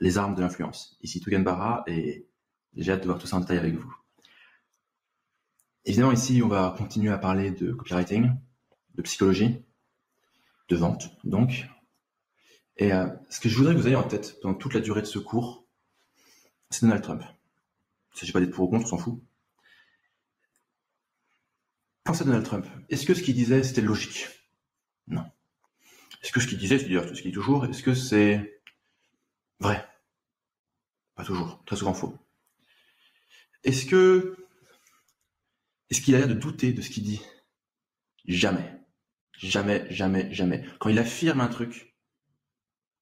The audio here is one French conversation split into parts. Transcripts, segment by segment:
les armes de l'influence. Ici Tugan Barra et j'ai hâte de voir tout ça en détail avec vous. Évidemment, ici, on va continuer à parler de copywriting, de psychologie, de vente, donc. Et ce que je voudrais que vous ayez en tête pendant toute la durée de ce cours, c'est Donald Trump. Il ne s'agit pas d'être pour ou contre, on s'en fout. Pensez à Donald Trump. Est-ce que ce qu'il disait, c'était logique? Non. Est-ce que ce qu'il disait, c'est-à-dire ce qu'il dit toujours, est-ce que c'est vrai? Pas toujours, très souvent faux. Est-ce qu'il a l'air de douter de ce qu'il dit? Jamais. Jamais, jamais, jamais. Quand il affirme un truc,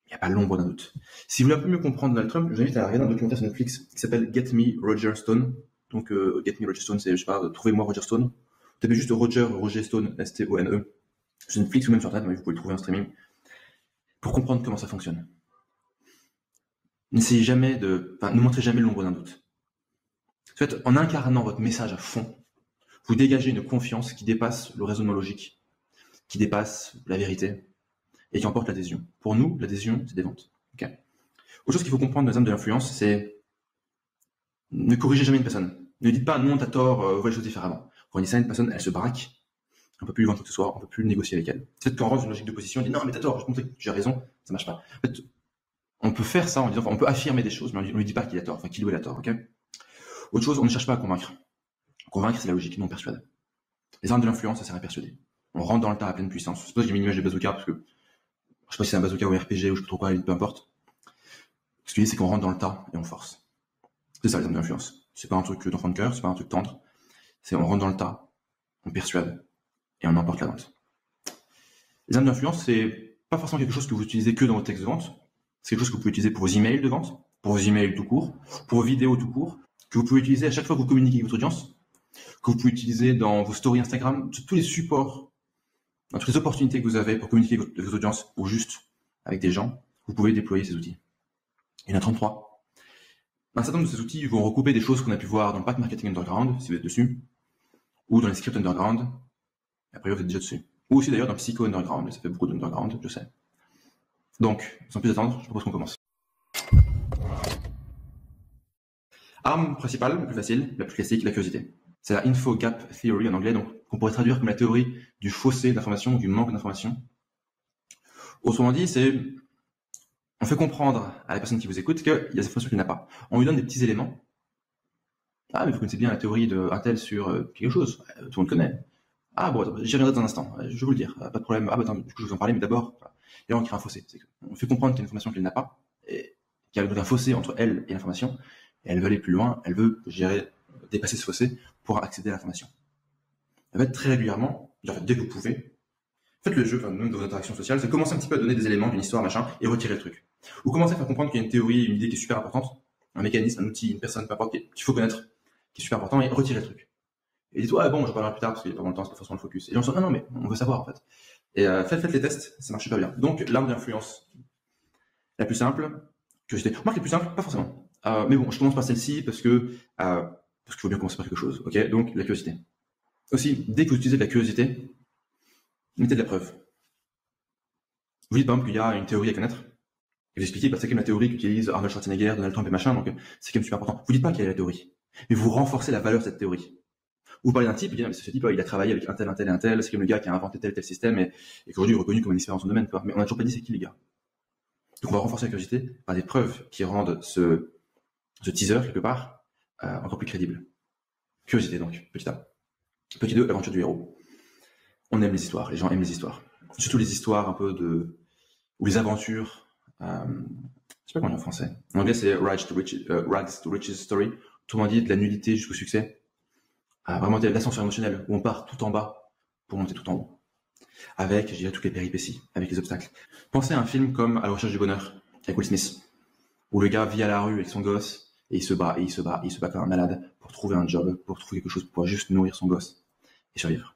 il n'y a pas l'ombre d'un doute. Si vous voulez un peu mieux comprendre Donald Trump, je vous invite à regarder un documentaire sur Netflix qui s'appelle Get Me Roger Stone. Donc, Get Me Roger Stone, c'est, je sais pas, trouvez-moi Roger Stone. Vous tapez juste Roger Stone, S-T-O-N-E, sur Netflix ou même sur Internet, mais vous pouvez le trouver en streaming, pour comprendre comment ça fonctionne. N'essayez jamais ne montrez jamais l'ombre d'un doute. En fait, en incarnant votre message à fond, vous dégagez une confiance qui dépasse le raisonnement logique, qui dépasse la vérité, et qui emporte l'adhésion. Pour nous, l'adhésion, c'est des ventes. Okay. Autre chose qu'il faut comprendre dans les armes de l'influence, c'est ne corrigez jamais une personne. Ne dites pas non, t'as tort, vois les choses différemment. Quand on dit ça à une personne, elle se braque, on ne peut plus lui vendre quoi que ce soit, on ne peut plus négocier avec elle. Peut-être qu'on rentre dans une logique d'opposition, on dit non, mais t'as tort, je vais te montrer que j'ai raison, ça marche pas. En fait, on peut faire ça en disant, on peut affirmer des choses, mais on ne lui dit pas qu'il a tort, enfin qu'il ou elle a tort. Okay. Autre chose, on ne cherche pas à convaincre. Convaincre, c'est la logique, non, on persuade. Les armes de l'influence, ça sert à persuader. On rentre dans le tas à pleine puissance. C'est pour ça que j'ai mis une image de bazooka, parce que je sais pas si c'est un bazooka ou un RPG ou je sais pas trop quoi, peu importe. Ce que je dis, c'est qu'on rentre dans le tas et on force. C'est ça les armes de l'influence. C'est pas un truc d'enfant de cœur, c'est pas un truc tendre. C'est on rentre dans le tas, on persuade et on emporte la vente. Les armes d'influence, c'est pas forcément quelque chose que vous utilisez que dans vos textes de vente. C'est quelque chose que vous pouvez utiliser pour vos emails de vente, pour vos emails tout court, pour vos vidéos tout court, que vous pouvez utiliser à chaque fois que vous communiquez avec votre audience, que vous pouvez utiliser dans vos stories Instagram, tous les supports, dans toutes les opportunités que vous avez pour communiquer avec votre audience ou juste avec des gens, vous pouvez déployer ces outils. Il y en a 33. Un certain nombre de ces outils vont recouper des choses qu'on a pu voir dans le Pack Marketing Underground, si vous êtes dessus, ou dans les scripts Underground, après vous êtes déjà dessus. Ou aussi d'ailleurs dans Psycho Underground, ça fait beaucoup d'Underground, je sais. Donc, sans plus attendre, je propose qu'on commence. Arme principale, la plus facile, la plus classique, la curiosité. C'est la Info Gap Theory en anglais, donc qu'on pourrait traduire comme la théorie du fossé d'information ou du manque d'information. Autrement dit, c'est on fait comprendre à la personne qui vous écoute qu'il y a des informations qu'il n'a pas. On lui donne des petits éléments. Ah, mais vous connaissez bien la théorie d'un tel sur quelque chose. Tout le monde connaît. Ah, bon, j'y reviendrai dans un instant. Je vais vous le dire. Pas de problème. Ah, bah attends, du coup, je vais vous en parler, mais d'abord, voilà. Et là, on crée un fossé. On fait comprendre qu'il y a une information qu'elle n'a pas, et qu'il y a donc un fossé entre elle et l'information, et elle veut aller plus loin, elle veut dépasser ce fossé pour accéder à l'information. En fait, très régulièrement, en fait, dès que vous pouvez, faites le jeu, même dans vos interactions sociales, c'est commencer un petit peu à donner des éléments d'une histoire, machin, et retirer le truc. Ou commencer à faire comprendre qu'il y a une théorie, une idée qui est super importante, un mécanisme, un outil, une personne, peu importe, qu'il faut connaître, qui est super important, et retirer le truc. Et dites, ouais, bon, je parlerai plus tard parce qu'il n'y a pas longtemps, c'est pas forcément le focus. Et les gens se disent, non, mais on veut savoir, en fait. Et faites les tests, ça marche super bien. Donc, l'arme d'influence la plus simple, curiosité. Remarque, la plus simple, pas forcément. Mais bon, je commence par celle-ci parce qu'il faut bien commencer par quelque chose, ok? Donc, la curiosité. Aussi, dès que vous utilisez de la curiosité, mettez de la preuve. Vous dites par exemple qu'il y a une théorie à connaître, et vous expliquez, c'est quand même la théorie qu'utilise Arnold Schwarzenegger, Donald Trump et machin, donc c'est quand même super important. Vous dites pas qu'il y a la théorie, mais vous renforcez la valeur de cette théorie. Vous parlez d'un type, vous dites, mais ce type, il a travaillé avec un tel et un tel, c'est comme le gars qui a inventé tel système, et qu'aujourd'hui est reconnu comme un expert dans son domaine, quoi. Mais on n'a toujours pas dit c'est qui les gars. Donc on va renforcer la curiosité par des preuves qui rendent ce teaser, quelque part, encore plus crédible. Curiosité donc, petit A. Petit 2, l'aventure du héros. On aime les histoires, les gens aiment les histoires. Surtout les histoires un peu ou les aventures, je sais pas comment on dit en français. En anglais, c'est Rags to Riches Story. Autrement dit, de la nullité jusqu'au succès. Vraiment de l'ascenseur émotionnel, où on part tout en bas pour monter tout en haut. Avec, je dirais, toutes les péripéties, avec les obstacles. Pensez à un film comme À la recherche du bonheur, avec Will Smith, où le gars vit à la rue avec son gosse, et il se bat comme un malade pour trouver un job, pour trouver quelque chose, pour pouvoir juste nourrir son gosse et survivre.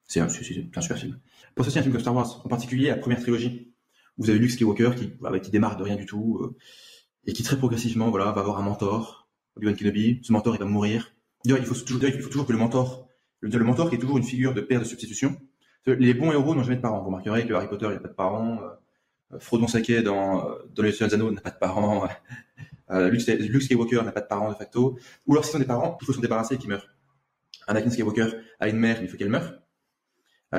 C'est un super film. Pensez aussi à un film comme Star Wars, en particulier la première trilogie. Vous avez Luke Skywalker qui démarre de rien du tout, et qui très progressivement, voilà, va avoir un mentor, Obi-Wan Kenobi. Ce mentor, il va mourir. Il faut toujours que le mentor qui est toujours une figure de père de substitution. Les bons héros n'ont jamais de parents. Vous remarquerez que Harry Potter, il n'y a pas de parents. Frodon Sake dans les Seigneurs des Anneaux n'a pas de parents. Luke Skywalker n'a pas de parents de facto. Ou alors s'ils ont des parents, il faut s'en débarrasser et qu'ils meurent. Anakin Skywalker a une mère, mais il faut qu'elle meure.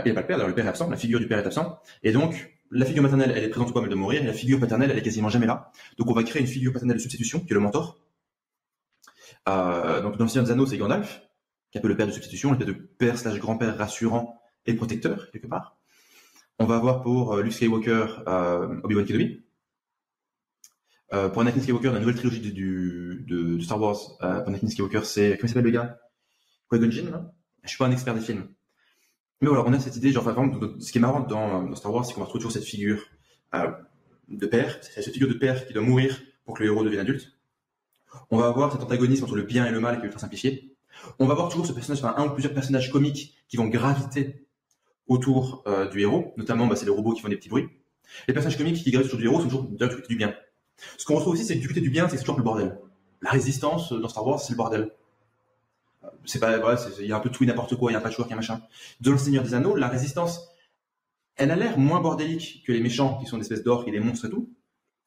Il n'a pas de père, alors le père est absent, la figure du père est absent. Et donc, la figure maternelle, elle est présente ou pas, mais elle doit mourir, et la figure paternelle, elle est quasiment jamais là. Donc on va créer une figure paternelle de substitution, qui est le mentor. Donc dans le Seigneur des Anneaux, c'est Gandalf, qui est un peu le père de substitution, le père / grand-père rassurant et protecteur, quelque part. On va avoir pour Luke Skywalker Obi-Wan Kenobi. Pour Anakin Skywalker, la nouvelle trilogie de Star Wars, pour Anakin Skywalker, c'est... Comment il s'appelle le gars? Qui-Gon Jinn, là. Je suis pas un expert des films. Mais voilà, on a cette idée, genre, vraiment, ce qui est marrant dans Star Wars, c'est qu'on va retrouver toujours cette figure de père, c'est cette figure de père qui doit mourir pour que le héros devienne adulte. On va avoir cet antagonisme entre le bien et le mal qui est ultra simplifié. On va avoir toujours ce personnage, enfin, un ou plusieurs personnages comiques qui vont graviter autour du héros, notamment c'est les robots qui font des petits bruits. Les personnages comiques qui gravitent autour du héros sont toujours du côté du bien. Ce qu'on retrouve aussi, c'est que du côté du bien, c'est toujours le bordel. La résistance dans Star Wars, c'est le bordel. C'est pas, voilà, il y a un peu tout et n'importe quoi, il y a un patchwork, il y a un machin. Dans le Seigneur des Anneaux, la résistance, elle a l'air moins bordélique que les méchants qui sont des espèces d'orques et des monstres et tout.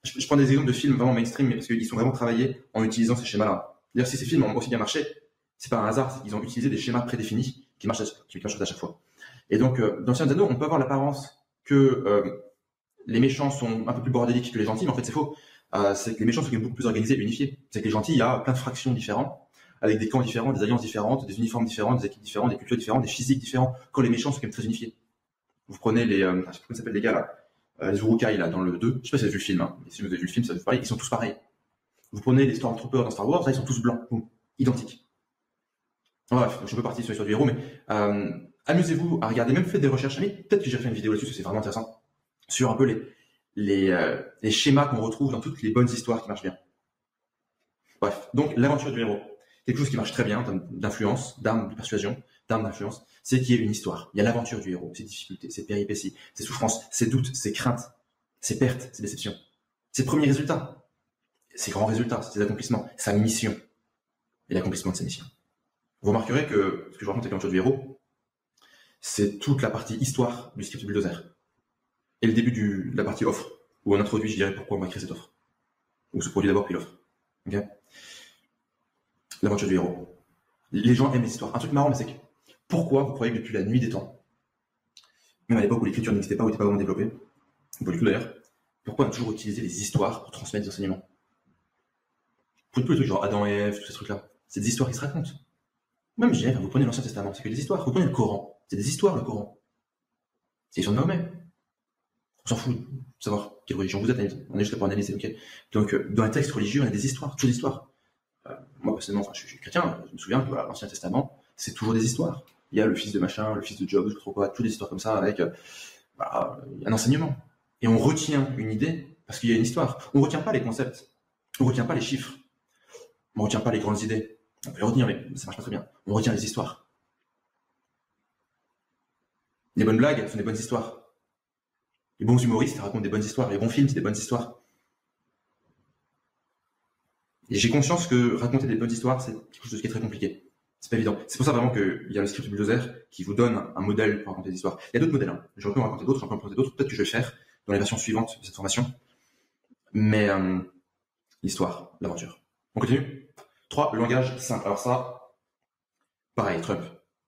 Je prends des exemples de films vraiment mainstream, mais parce qu'ils sont vraiment travaillés en utilisant ces schémas-là. D'ailleurs, si ces films ont aussi bien marché, c'est pas un hasard, c'est qu'ils ont utilisé des schémas prédéfinis qui marchent à chaque fois. Et donc, dans le Seigneur des Anneaux, on peut avoir l'apparence que les méchants sont un peu plus bordéliques que les gentils, mais en fait, c'est faux. C'est que les méchants sont beaucoup plus organisés et unifiés. C'est que les gentils, il y a plein de fractions différentes, avec des camps différents, des alliances différentes, des uniformes différents, des équipes différentes, des cultures différentes, des physiques différents, quand les méchants sont quand même très unifiés. Vous prenez les, je sais pas comment s'appellent les gars là, les Uruk-hai là, dans le 2, je sais pas si vous avez vu le film, hein, mais si vous avez vu le film, ça vous parle, ils sont tous pareils. Vous prenez les Stormtroopers dans Star Wars, là, ils sont tous blancs, identiques. Bref, je suis un peu parti sur l'histoire du héros, mais amusez-vous à regarder, même faites des recherches, peut-être que j'ai fait une vidéo là-dessus, parce que c'est vraiment intéressant, sur un peu les schémas qu'on retrouve dans toutes les bonnes histoires qui marchent bien. Bref, donc l'aventure du héros. Quelque chose qui marche très bien en termes d'influence, d'armes de persuasion, d'armes d'influence, c'est qu'il y ait une histoire. Il y a l'aventure du héros, ses difficultés, ses péripéties, ses souffrances, ses doutes, ses craintes, ses pertes, ses déceptions, ses premiers résultats, ses grands résultats, ses accomplissements, sa mission et l'accomplissement de sa mission. Vous remarquerez que ce que je raconte avec l'aventure du héros, c'est toute la partie histoire du script Bulldozer. Et le début de la partie offre, où on introduit, je dirais, pourquoi on va créer cette offre. Ou ce produit d'abord, puis l'offre. Okay, l'aventure du héros. Les gens aiment les histoires. Un truc marrant, mais c'est que pourquoi vous croyez que depuis la nuit des temps, même à l'époque où l'écriture n'existait pas, où n'était pas vraiment développée, ou pas du tout d'ailleurs, pourquoi on a toujours utilisé les histoires pour transmettre des enseignements? Pour tous les trucs genre Adam et Ève, tous ces trucs-là, c'est des histoires qui se racontent. Même je dirais, vous prenez l'Ancien Testament, c'est que des histoires. Vous prenez le Coran, c'est des histoires, le Coran. C'est l'histoire de Mahomet. On s'en fout de savoir quelle religion vous êtes, on est juste là pour analyser, ok. Donc, dans les textes religieux, on a des histoires, toujours des histoires. Moi, personnellement, je suis chrétien, je me souviens que voilà, l'Ancien Testament, c'est toujours des histoires. Il y a le fils de machin, le fils de Job, je sais pas trop quoi, toutes des histoires comme ça, avec voilà, un enseignement. Et on retient une idée, parce qu'il y a une histoire. On ne retient pas les concepts, on ne retient pas les chiffres, on ne retient pas les grandes idées. On peut les retenir, mais ça marche pas très bien. On retient les histoires. Les bonnes blagues sont des bonnes histoires. Les bons humoristes racontent des bonnes histoires. Les bons films, c'est des bonnes histoires. Et j'ai conscience que raconter des bonnes histoires, c'est quelque chose qui est très compliqué. C'est pas évident. C'est pour ça vraiment qu'il y a le script Bulldozer qui vous donne un modèle pour raconter des histoires. Il y a d'autres modèles. Hein. J'aurais pu en raconter d'autres, j'en peux en raconter d'autres. Peut-être que je vais le faire dans les versions suivantes de cette formation. Mais l'histoire, l'aventure. On continue. 3. Langage simple. Alors ça, pareil, Trump.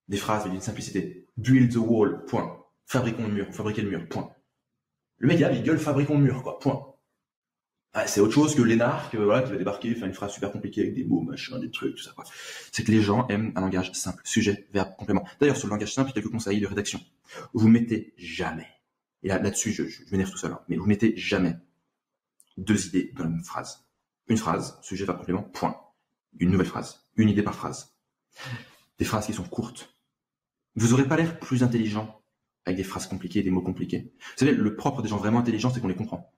Des phrases d'une simplicité. Build the wall, point. Fabriquons le mur, fabriquer le mur, point. Le mec, il gueule, fabriquons le mur, quoi, point. Ah, c'est autre chose que l'énarque, voilà, qui va débarquer, faire une phrase super compliquée avec des mots, machin, des trucs, tout ça, quoi. C'est que les gens aiment un langage simple. Sujet, verbe, complément. D'ailleurs, sur le langage simple, il y a quelques conseils de rédaction. Vous mettez jamais, et là-dessus, je m'énerve tout seul, hein, mais vous mettez jamais deux idées dans la même phrase. Une phrase, sujet, verbe, complément, point. Une nouvelle phrase. Une idée par phrase. Des phrases qui sont courtes. Vous aurez pas l'air plus intelligent avec des phrases compliquées, des mots compliqués. Vous savez, le propre des gens vraiment intelligents, c'est qu'on les comprend.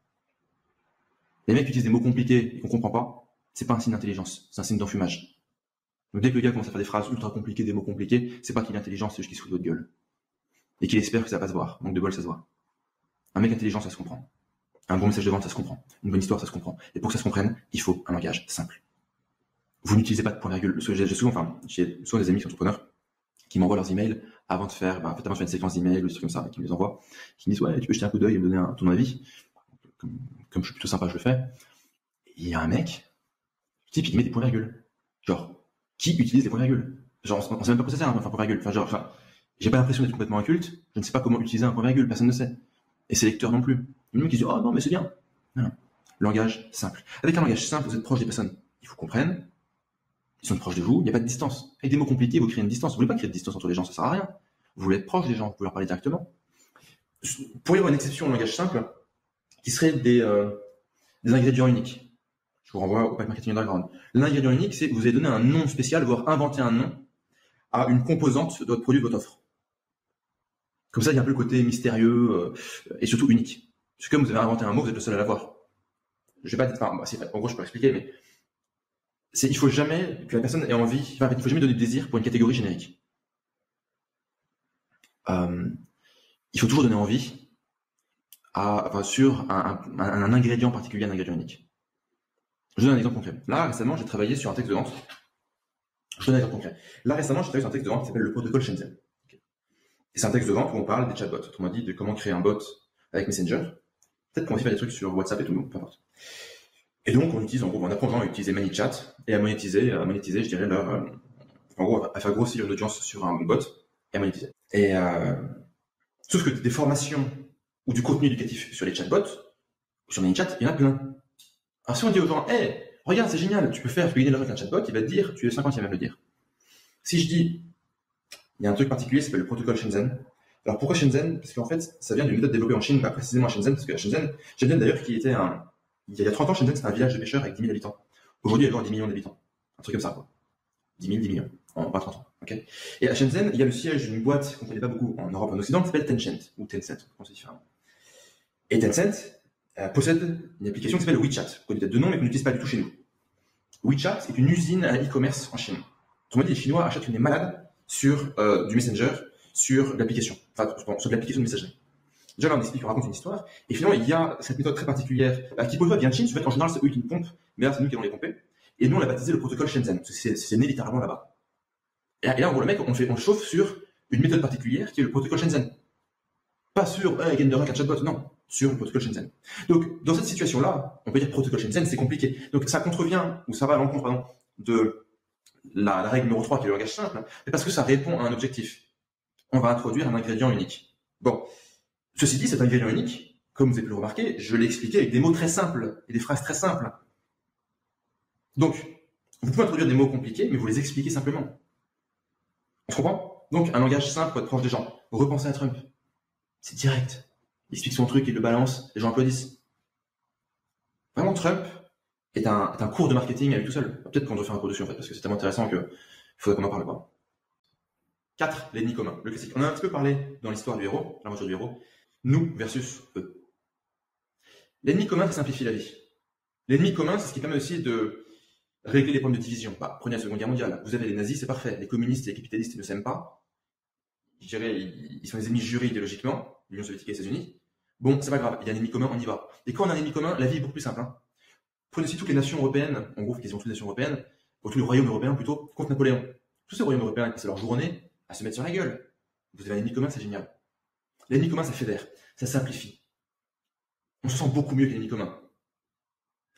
Les mecs qui utilisent des mots compliqués et qu'on comprend pas, c'est pas un signe d'intelligence, c'est un signe d'enfumage. Donc dès que le gars commence à faire des phrases ultra compliquées, des mots compliqués, c'est pas qu'il est intelligent, c'est juste qu'il se fout de votre gueule. Et qu'il espère que ça va se voir. Donc de bol, ça se voit. Un mec intelligent, ça se comprend. Un bon message de vente, ça se comprend. Une bonne histoire, ça se comprend. Et pour que ça se comprenne, il faut un langage simple. Vous n'utilisez pas de point virgule. J'ai souvent des amis entrepreneurs qui m'envoient leurs emails avant de faire, faites une séquence d'emails ou des trucs comme ça, qui me les envoient, qui me disent, ouais, tu peux jeter un coup d'œil et me donner ton avis. comme je suis plutôt sympa, je le fais. Il y a un mec, type, il met des points-virgules. Genre, qui utilise les points-virgules? Genre, on sait même pas quoi ça sert, un point-virgule. J'ai pas l'impression d'être complètement inculte. Je ne sais pas comment utiliser un point-virgule, personne ne sait. Et ses lecteurs non plus. Il y a même qui disent, oh non, mais c'est bien. Non. Langage simple. Avec un langage simple, vous êtes proche des personnes. Ils vous comprennent. Ils sont proches de vous. Il n'y a pas de distance. Avec des mots compliqués, vous créez une distance. Vous voulez pas créer de distance entre les gens, ça sert à rien. Vous voulez être proche des gens, vous pouvez leur parler directement. Pour y avoir une exception au langage simple, qui serait des ingrédients uniques. Je vous renvoie au pack marketing underground. L'ingrédient unique, c'est que vous avez donné un nom spécial, voire inventé un nom à une composante de votre produit, de votre offre. Comme ça, il y a un peu le côté mystérieux et surtout unique. Parce que comme vous avez inventé un mot, vous êtes le seul à l'avoir. Je vais pas dire, en gros, je peux expliquer, mais il faut jamais que la personne ait envie, il faut jamais donner de désir pour une catégorie générique. Il faut toujours donner envie sur un ingrédient particulier, un ingrédient unique. Je donne un exemple concret. Là, récemment, j'ai travaillé sur un texte de vente. Je donne un exemple concret. Là, récemment, j'ai travaillé sur un texte de vente qui s'appelle le protocole Shenzhen. Okay. Et c'est un texte de vente où on parle des chatbots. Autrement dit, de comment créer un bot avec Messenger. Peut-être qu'on va faire des trucs sur WhatsApp et tout, peu importe. Et donc, on utilise, en gros, on apprend aux gens à utiliser ManyChat et à monétiser, je dirais, en gros, à faire grossir une audience sur un bot et à monétiser. Et, sauf que des formations ou du contenu éducatif sur les chatbots, ou sur ManyChat, il y en a plein. Alors si on dit aux gens, hey, regarde, c'est génial, tu peux gagner l'argent avec un chatbot, il va te dire, tu es 50, il va me le dire. Si je dis, il y a un truc particulier, ça s'appelle le protocole Shenzhen. Alors pourquoi Shenzhen? Parce qu'en fait, ça vient d'une méthode développée en Chine, pas précisément à Shenzhen, parce que Shenzhen d'ailleurs, qui était il y a 30 ans, Shenzhen, c'était un village de pêcheurs avec 10 000 habitants. Aujourd'hui, il y a 10 millions d'habitants. Un truc comme ça, quoi. 10 000, 10 millions, en pas 30 ans. Okay. Et à Shenzhen, il y a le siège d'une boîte qu'on ne connaît pas beaucoup en Europe, en Occident, qui s'appelle Tencent, ou Tencent, on sait différemment. Et Tencent possède une application qui s'appelle WeChat. Vous connaissez peut-être de nom, mais qu'on n'utilise pas du tout chez nous. WeChat est une usine à e-commerce en Chine. Autrement dit, les Chinois achètent une des malades sur du Messenger, sur l'application, sur de l'application de messagerie. Déjà, là, on raconte une histoire, et finalement, il y a cette méthode très particulière qui pose pas bien de Chine. En général, c'est eux qui nous pompent, mais là, c'est nous qui allons les pomper. Et nous, on l'a baptisé le protocole Shenzhen. C'est né littéralement là-bas. Et là, en gros, le mec, on chauffe sur une méthode particulière qui est le protocole Shenzhen. Pas sur un chatbot, non, sur le protocole Shenzhen. Donc, dans cette situation-là, on peut dire protocole Shenzhen, c'est compliqué. Donc, ça contrevient, ou ça va à l'encontre, de la règle numéro 3, qui est le langage simple, mais parce que ça répond à un objectif. On va introduire un ingrédient unique. Bon. Ceci dit, cet ingrédient unique, comme vous avez pu le remarquer, je l'ai expliqué avec des mots très simples et des phrases très simples. Donc, vous pouvez introduire des mots compliqués, mais vous les expliquez simplement. On se comprend? Donc, un langage simple pour être proche des gens. Repensez à Trump. C'est direct. Il explique son truc, il le balance, les gens applaudissent. Vraiment, Trump est un cours de marketing à lui tout seul. Peut-être qu'on doit faire un cours dessus, en fait, parce que c'est tellement intéressant qu'il faudrait qu'on en parle, quoi. 4, l'ennemi commun, le classique. On a un petit peu parlé dans l'histoire du héros, la voiture du héros. Nous versus eux. L'ennemi commun, ça simplifie la vie. L'ennemi commun, c'est ce qui permet aussi de régler les problèmes de division. Prenez la Seconde Guerre mondiale. Vous avez les nazis, c'est parfait. Les communistes et les capitalistes ne s'aiment pas. Je dirais, ils sont les ennemis jurés idéologiquement, l'Union soviétique et les États-Unis. Bon, c'est pas grave. Il y a un ennemi commun, on y va. Et quand on a un ennemi commun, la vie est beaucoup plus simple. Prenez aussi toutes les nations européennes, en gros, quasiment toutes les nations européennes, ou tous les royaumes européens plutôt, contre Napoléon. Tous ces royaumes européens, c'est leur journée à se mettre sur la gueule. Vous avez un ennemi commun, c'est génial. L'ennemi commun, ça fédère, ça simplifie. On se sent beaucoup mieux que l'ennemi commun.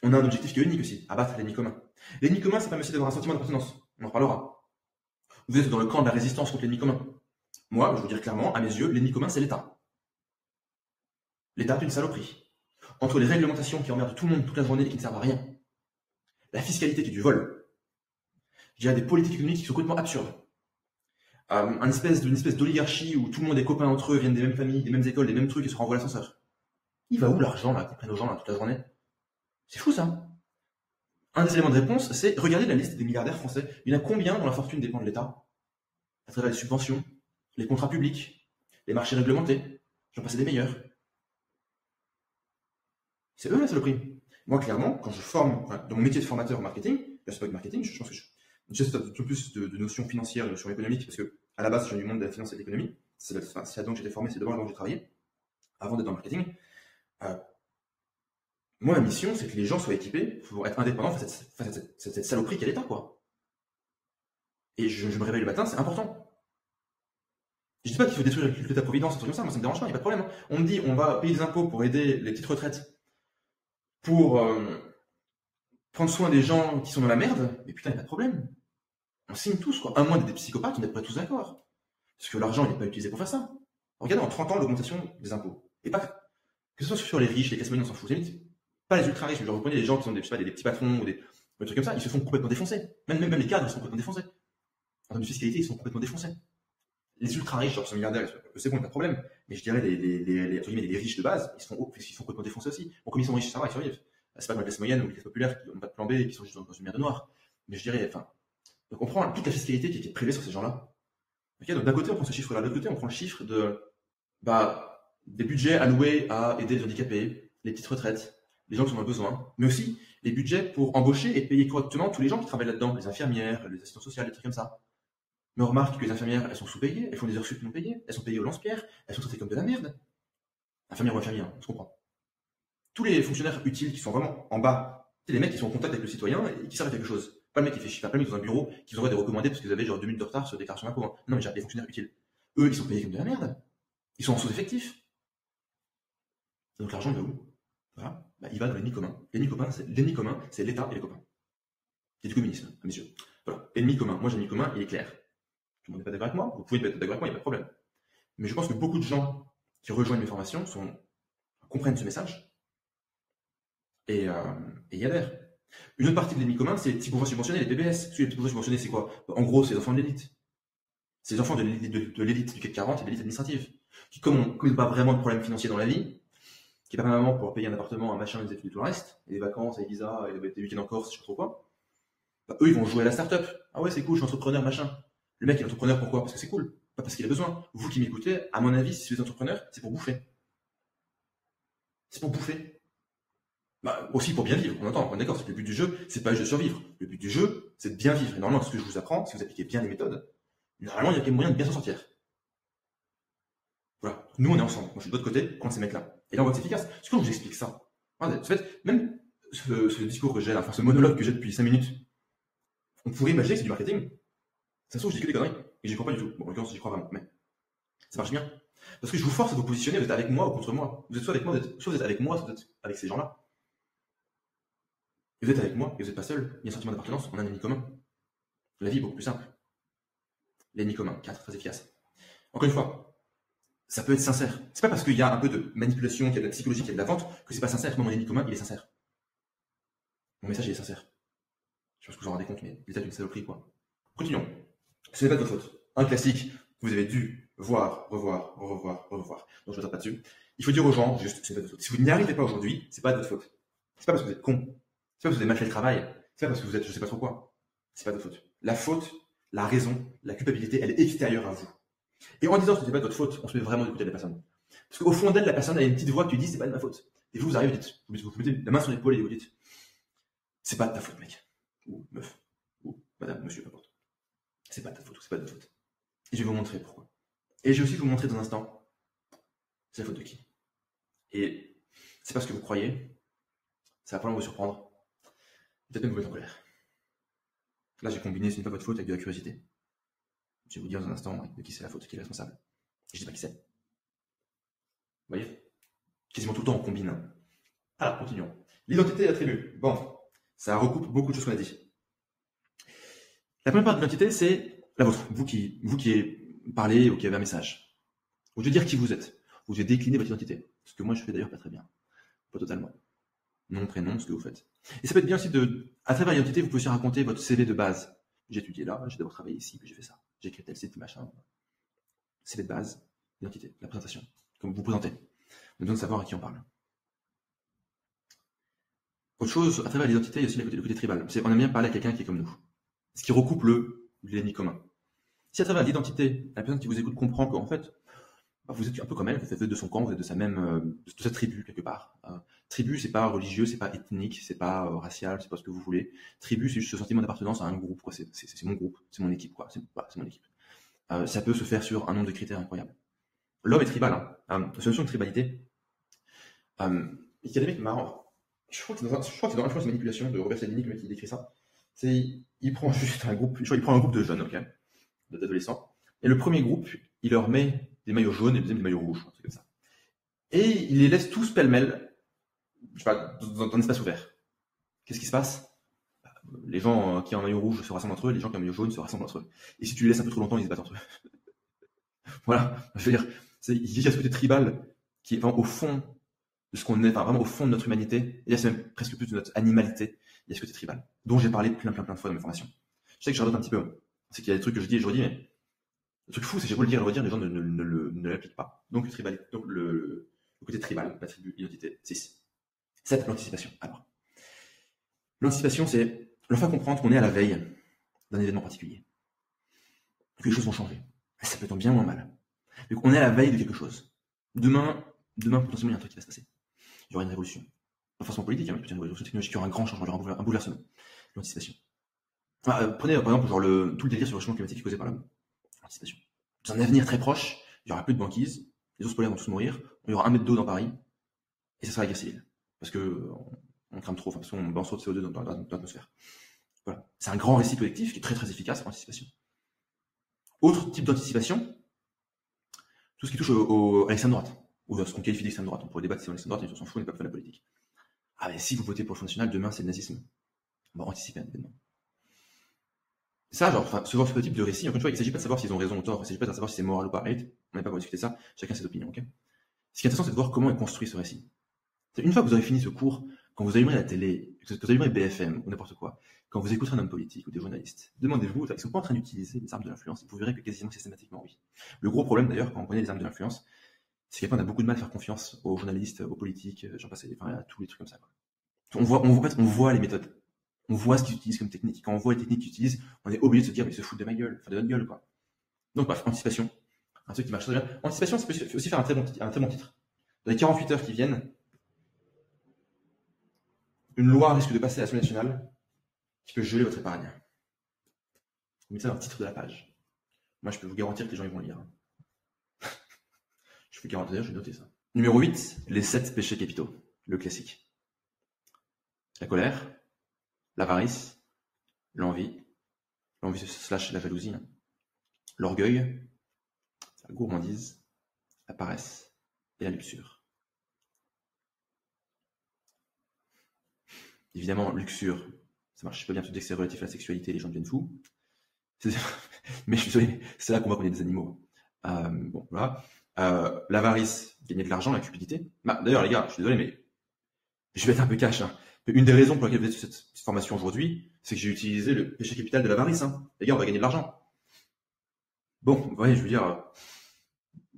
On a un objectif qui est unique aussi, abattre l'ennemi commun. L'ennemi commun, ça permet aussi d'avoir un sentiment d'appartenance. On en reparlera. Vous êtes dans le camp de la résistance contre l'ennemi commun. Moi, je veux dire clairement, à mes yeux, l'ennemi commun, c'est l'État. L'État est une saloperie. Entre les réglementations qui emmerdent tout le monde toute la journée et qui ne servent à rien, la fiscalité qui est du vol, il y a des politiques économiques qui sont complètement absurdes. Une espèce d'oligarchie où tout le monde est copain entre eux, viennent des mêmes familles, des mêmes écoles, des mêmes trucs et se renvoient l'ascenseur. Il va où l'argent là, qu'ils prennent aux gens là, toute la journée? C'est fou ça. Un des éléments de réponse, c'est regardez la liste des milliardaires français. Il y en a combien dont la fortune dépend de l'État? À travers les subventions, les contrats publics, les marchés réglementés. J'en passe des meilleurs. C'est eux la saloperie. Moi, clairement, quand je forme, dans mon métier de formateur en marketing, là c'est pas que marketing, je pense que j'ai un peu plus de notions financières, de notions économiques, parce que à la base, je viens du monde de la finance et de l'économie. C'est là-dedans que j'étais formé, c'est là-dedans que j'ai travaillé, avant d'être dans le marketing. Moi, ma mission, c'est que les gens soient équipés pour être indépendants face à cette saloperie qu'est l'État, quoi. Et je me réveille le matin, c'est important. Je dis pas qu'il faut détruire l'État-providence, un truc comme ça, moi ça me dérange pas, il n'y a pas de problème. On me dit, on va payer des impôts pour aider les petites retraites pour prendre soin des gens qui sont dans la merde, mais putain, il n'y a pas de problème. On signe tous, quoi. À moins d'être des psychopathes, on est prêts tous d'accord. Parce que l'argent, il n'est pas utilisé pour faire ça. Regardez en 30 ans l'augmentation des impôts. Et pas que ce soit sur les riches, les classes moyennes, on s'en fout. Pas les ultra riches, mais genre vous prenez les gens qui sont des, je sais pas, des petits patrons ou des trucs comme ça, ils se font complètement défoncer. Même les cadres, ils sont complètement défoncés. En termes de fiscalité, ils sont complètement défoncés. Les ultra riches, genre 100 milliardaires, c'est bon, pas de problème. Mais je dirais les riches de base, ils sont complètement défoncés aussi. Bon, comme ils sont riches, ça va, ils survivent. C'est pas comme la classe moyenne ou les classes populaires qui n'ont pas de plan B et qui sont juste dans une merde noire. Mais je dirais, enfin, donc on prend toute la fiscalité qui est prélevée sur ces gens-là. Okay, donc d'un côté, on prend ce chiffre-là, de l'autre côté, on prend le chiffre des budgets alloués à aider les handicapés, les petites retraites, les gens qui sont dans le besoin, mais aussi les budgets pour embaucher et payer correctement tous les gens qui travaillent là-dedans, les infirmières, les assistantes sociales, des trucs comme ça. Mais on remarque que les infirmières, elles sont sous-payées, elles font des heures sup non payées, elles sont payées au lance-pierre, elles sont traitées comme de la merde. Infirmières ou infirmières, on se comprend. Tous les fonctionnaires utiles qui sont vraiment en bas, c'est les mecs qui sont en contact avec le citoyen et qui servent à quelque chose. Pas le mec qui fait chier, pas le mec dans un bureau qui vous envoie des recommandés parce que vous avez genre 2 minutes de retard sur la déclaration d'impôt. Non, mais j'ai des fonctionnaires utiles. Eux, ils sont payés comme de la merde. Ils sont en sous-effectif. Donc l'argent, il va où? Voilà. Bah, il va dans l'ennemi commun. L'ennemi commun, c'est l'État et les copains. C'est du communisme, à mes yeux. Voilà. Ennemi commun. Moi, j'ai l'ennemi commun, il est clair. Tout le monde n'est pas d'accord avec moi. Vous pouvez être d'accord avec moi, il n'y a pas de problème. Mais je pense que beaucoup de gens qui rejoignent mes formations comprennent ce message et y adhèrent. Une autre partie de l'ennemi commun, c'est les petits pouvoirs subventionnés, les PBS. Les petits pouvoirs subventionnés, c'est quoi? En gros, c'est les enfants de l'élite. C'est les enfants de l'élite du CAC 40 et de l'élite administrative. Qui, comme ils n'ont pas vraiment de problème financier dans la vie, qui est pas maman pour payer un appartement, un machin, des études et tout le reste, et des vacances, et Ibiza, et des week-ends en Corse, je sais pas trop quoi, bah, eux, ils vont jouer à la start-up. Ah ouais, c'est cool, je suis entrepreneur, machin. Le mec est entrepreneur, pourquoi? Parce que c'est cool. Pas parce qu'il a besoin. Vous qui m'écoutez, à mon avis, si vous êtes entrepreneur, c'est pour bouffer. C'est pour bouffer. Bah, aussi pour bien vivre, on entend, on est d'accord, c'est que le but du jeu, c'est pas juste de survivre. Le but du jeu, c'est de bien vivre. Et normalement, ce que je vous apprends, si vous appliquez bien les méthodes, normalement, il y a quand même moyen de bien s'en sortir. Voilà. Nous, on est ensemble. Moi, je suis de l'autre côté contre ces mecs-là. Et là, on va être efficace. Est-ce que je vous explique ça? En fait, même ce discours que j'ai là, enfin, ce monologue que j'ai depuis 5 minutes, on pourrait imaginer que c'est du marketing. Ça se trouve, je dis que des conneries. Et j'y crois pas du tout. Bon, en l'occurrence, j'y crois vraiment. Mais ça marche bien. Parce que je vous force à vous positionner, vous êtes avec moi ou contre moi. Vous êtes soit avec moi, soit vous êtes avec moi, soit vous êtes avec ces gens-là. Et vous êtes avec moi, et vous n'êtes pas seul. Il y a un sentiment d'appartenance, on a un ennemi commun. La vie est beaucoup plus simple. L'ennemi commun, 4, très efficace. Encore une fois, ça peut être sincère. C'est pas parce qu'il y a un peu de manipulation, qu'il y a de la psychologie, qu'il y a de la vente, que c'est pas sincère. Moi, mon ennemi commun, il est sincère. Mon message, il est sincère. Je pense que vous en rendez compte, mais il est une saloperie, quoi. Continuons. Ce n'est pas de votre faute. Un classique, vous avez dû voir, revoir. Donc je ne reviens pas dessus. Il faut dire aux gens, juste, c'est pas de votre faute. Si vous n'y arrivez pas aujourd'hui, c'est pas de votre faute. C'est pas parce que vous êtes con. C'est pas parce que vous avez mal fait le travail. C'est pas parce que vous êtes je sais pas trop quoi. C'est pas de votre faute. La faute, la raison, la culpabilité, elle est extérieure à vous. Et en disant que ce n'est pas de votre faute, on se met vraiment du côté de la personne. Parce qu'au fond d'elle, la personne a une petite voix qui lui dit c'est pas de ma faute. Et vous arrivez, vous mettez la main sur l'épaule et vous dites c'est pas de ta faute, mec. Ou meuf. Ou madame, monsieur, peu importe. C'est pas de ta faute, c'est pas de ta faute. Et je vais vous montrer pourquoi. Et je vais aussi vous montrer dans un instant, c'est la faute de qui. Et c'est pas ce que vous croyez, ça va probablement vous surprendre, peut-être même vous mettre en colère. Là, j'ai combiné, ce n'est pas votre faute avec de la curiosité. Je vais vous dire dans un instant de qui c'est la faute, qui est responsable. Et je dis pas qui c'est. Vous voyez? Quasiment tout le temps, on combine. Alors, continuons. L'identité et l'attribut. Bon, ça recoupe beaucoup de choses qu'on a dit. La première part de l'identité, c'est la vôtre. Vous qui parlez ou qui avez un message. Vous devez dire qui vous êtes. Vous devez décliner votre identité. Ce que moi, je fais d'ailleurs pas très bien. Pas totalement. Nom, prénom, ce que vous faites. Et ça peut être bien aussi à travers l'identité, vous pouvez aussi raconter votre CV de base. J'ai étudié là, j'ai d'abord travaillé ici, puis j'ai fait ça. J'ai écrit tel site, machin. CV de base, l'identité, la présentation. Comme vous vous présentez. On a besoin de savoir à qui on parle. Autre chose, à travers l'identité, il y a aussi le côté tribal. On aime bien parler à quelqu'un qui est comme nous. Ce qui recoupe l'ennemi commun. Si à travers l'identité, la personne qui vous écoute comprend qu'en fait, vous êtes un peu comme elle, vous êtes de son camp, vous êtes de sa même, de sa tribu quelque part. Tribu, c'est pas religieux, c'est pas ethnique, c'est pas racial, c'est pas ce que vous voulez. Tribu, c'est juste ce sentiment d'appartenance à un groupe, quoi. C'est mon groupe, c'est mon équipe, quoi. C'est mon équipe. Ça peut se faire sur un nombre de critères incroyables. L'homme est tribal, hein. La solution de tribalité. Il y a des mecs marrants. Je crois que c'est dans Influence et Manipulation de Robert Cialdini, le mec qui décrit ça. Il prend juste un groupe, il prend un groupe de jeunes, ok, d'adolescents. Et le premier groupe, il leur met des maillots jaunes et le deuxième des maillots rouges, un truc comme ça. Et il les laisse tous pêle-mêle je sais pas, dans un espace ouvert. Qu'est-ce qui se passe? Les gens qui ont un maillot rouge se rassemblent entre eux, les gens qui ont un maillot jaune se rassemblent entre eux. Et si tu les laisses un peu trop longtemps, ils se battent entre eux. Voilà, je veux dire, il y a ce côté tribal qui est vraiment au fond de ce qu'on est, enfin vraiment au fond de notre humanité, et là c'est même presque plus de notre animalité, il y a ce côté tribal, dont j'ai parlé plein de fois dans mes formations. Je sais que je radote un petit peu, c'est qu'il y a des trucs que je dis et je redis, mais le truc fou, c'est que j'ai beau le dire et le redire, les gens ne l'appliquent pas. Donc le tribal, donc le côté tribal, la tribu, l'identité, 6. 7, l'anticipation. Alors, l'anticipation, c'est leur faire comprendre qu'on est à la veille d'un événement particulier, que les choses vont changer. Et ça peut être bien ou en mal. Donc on est à la veille de quelque chose. Demain, potentiellement, il y a un truc qui va se passer. Il y aura une révolution. Pas forcément politique, hein, mais peut-être une révolution technologique, il y aura un grand changement, il y aura un bouleversement. L'anticipation. Prenez par exemple genre tout le délire sur le changement climatique causé par l'homme. L'anticipation. Dans un avenir très proche, il y aura plus de banquise, les ours polaires vont tous mourir, il y aura 1 mètre d'eau dans Paris, et ça sera la guerre civile. Parce que on crame trop, parce qu'on balance trop de CO2 dans l'atmosphère. Voilà. C'est un grand récit collectif qui est très très efficace en anticipation. Autre type d'anticipation, tout ce qui touche à l'extrême droite, ou à ce qu'on qualifie d'extrême droite. On pourrait débattre si c'est l'extrême droite, mais on s'en fout, on n'est pas fait de la politique. Ah, mais si vous votez pour le Front National, demain c'est le nazisme. On va anticiper un événement. Ça, genre, ce type de récit, encore une fois, il ne s'agit pas de savoir s'ils ont raison ou tort, il ne s'agit pas de savoir si c'est moral ou pas. On n'est pas pour discuter ça, chacun ses opinions, ok? Ce qui est intéressant, c'est de voir comment est construit ce récit. Une fois que vous aurez fini ce cours, quand vous allumerez la télé, que vous allumerez BFM ou n'importe quoi, quand vous écouterez un homme politique ou des journalistes, demandez-vous, ils ne sont pas en train d'utiliser les armes de l'influence, vous verrez que quasiment systématiquement oui. Le gros problème d'ailleurs, quand on connaît les armes de l'influence, c'est qu'on a beaucoup de mal à faire confiance aux journalistes, aux politiques, j'en passe, enfin, à tous les trucs comme ça, quoi. On voit les méthodes. On voit ce qu'ils utilisent comme technique. Et quand on voit les techniques qu'ils utilisent, on est obligé de se dire, mais ils se foutent de ma gueule, enfin de notre gueule, quoi. Donc, bref, anticipation. Un truc qui marche très bien. Anticipation, ça peut aussi faire un très bon titre. Dans les 48 heures qui viennent, une loi risque de passer à l'Assemblée nationale qui peut geler votre épargne. Vous mettez ça dans le titre de la page. Moi, je peux vous garantir que les gens ils vont lire. Je peux vous garantir, je vais noter ça. Numéro 8, les 7 péchés capitaux. Le classique. La colère, l'avarice, l'envie slash la jalousie, l'orgueil, la gourmandise, la paresse et la luxure. Évidemment, luxure, ça marche pas bien, dès que c'est relatif à la sexualité, les gens deviennent fous. Mais je suis désolé, c'est là qu'on voit qu'on est des animaux. Bon, voilà. L'avarice, gagner de l'argent, la cupidité. D'ailleurs, les gars, je suis désolé, mais je vais être un peu cash. Hein. Une des raisons pour lesquelles vous êtes sur cette formation aujourd'hui, c'est que j'ai utilisé le péché capital de l'avarice. Hein. Les gars, on va gagner de l'argent. Bon, vous voyez, je veux dire,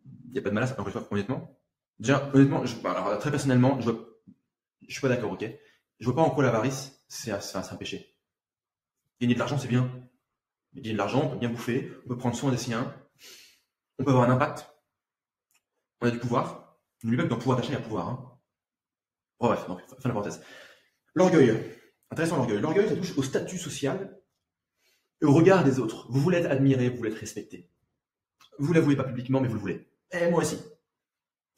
il n'y a pas de mal à ça, honnêtement. Déjà, honnêtement, alors, très personnellement, je suis pas d'accord, ok? Je vois pas en quoi l'avarice, c'est un péché. Gagner de l'argent, c'est bien. Mais gagner de l'argent, on peut bien bouffer, on peut prendre soin des siens, on peut avoir un impact, on a du pouvoir. N'oublie pas que dans pouvoir d'achat, il y a pouvoir. Hein. Oh, bref, donc, fin de la parenthèse. L'orgueil. Intéressant l'orgueil. L'orgueil, ça touche au statut social et au regard des autres. Vous voulez être admiré, vous voulez être respecté. Vous l'avouez pas publiquement, mais vous le voulez. Et moi aussi.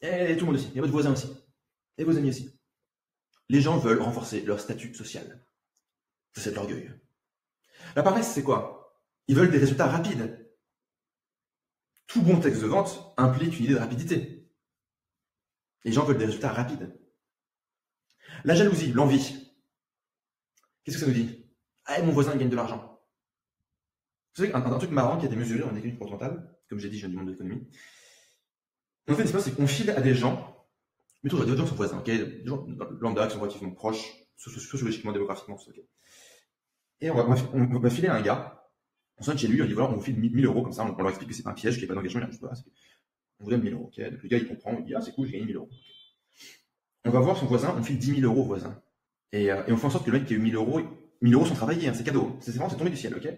Et tout le monde aussi. Et votre voisin aussi. Et vos amis aussi. Les gens veulent renforcer leur statut social. C'est de l'orgueil. La paresse, c'est quoi? Ils veulent des résultats rapides. Tout bon texte de vente implique une idée de rapidité. Les gens veulent des résultats rapides. La jalousie, l'envie. Qu'est-ce que ça nous dit? Ah, mon voisin gagne de l'argent. Vous savez, un truc marrant qui a été mesuré en économie comportementale, comme j'ai dit, je viens du monde de l'économie. En fait, c'est qu'on file à des gens, mettons, des gens qui sont voisins, ok, des gens lambda qui sont relativement proches, sociologiquement, démographiquement, tout ça, ok. Et on va filer à un gars, on sonne chez lui, on dit voilà, on vous file 1000 euros comme ça, on leur explique que c'est pas un piège, qu'il n'y a pas d'engagement, on vous donne 1000 euros, ok. Donc le gars il comprend, il dit ah c'est cool, j'ai gagné 1000 euros. On va voir son voisin, on file 10 000 euros au voisin. Et on fait en sorte que le mec qui a eu 1000 euros sont travaillés, hein, c'est cadeau, c'est tombé du ciel, ok.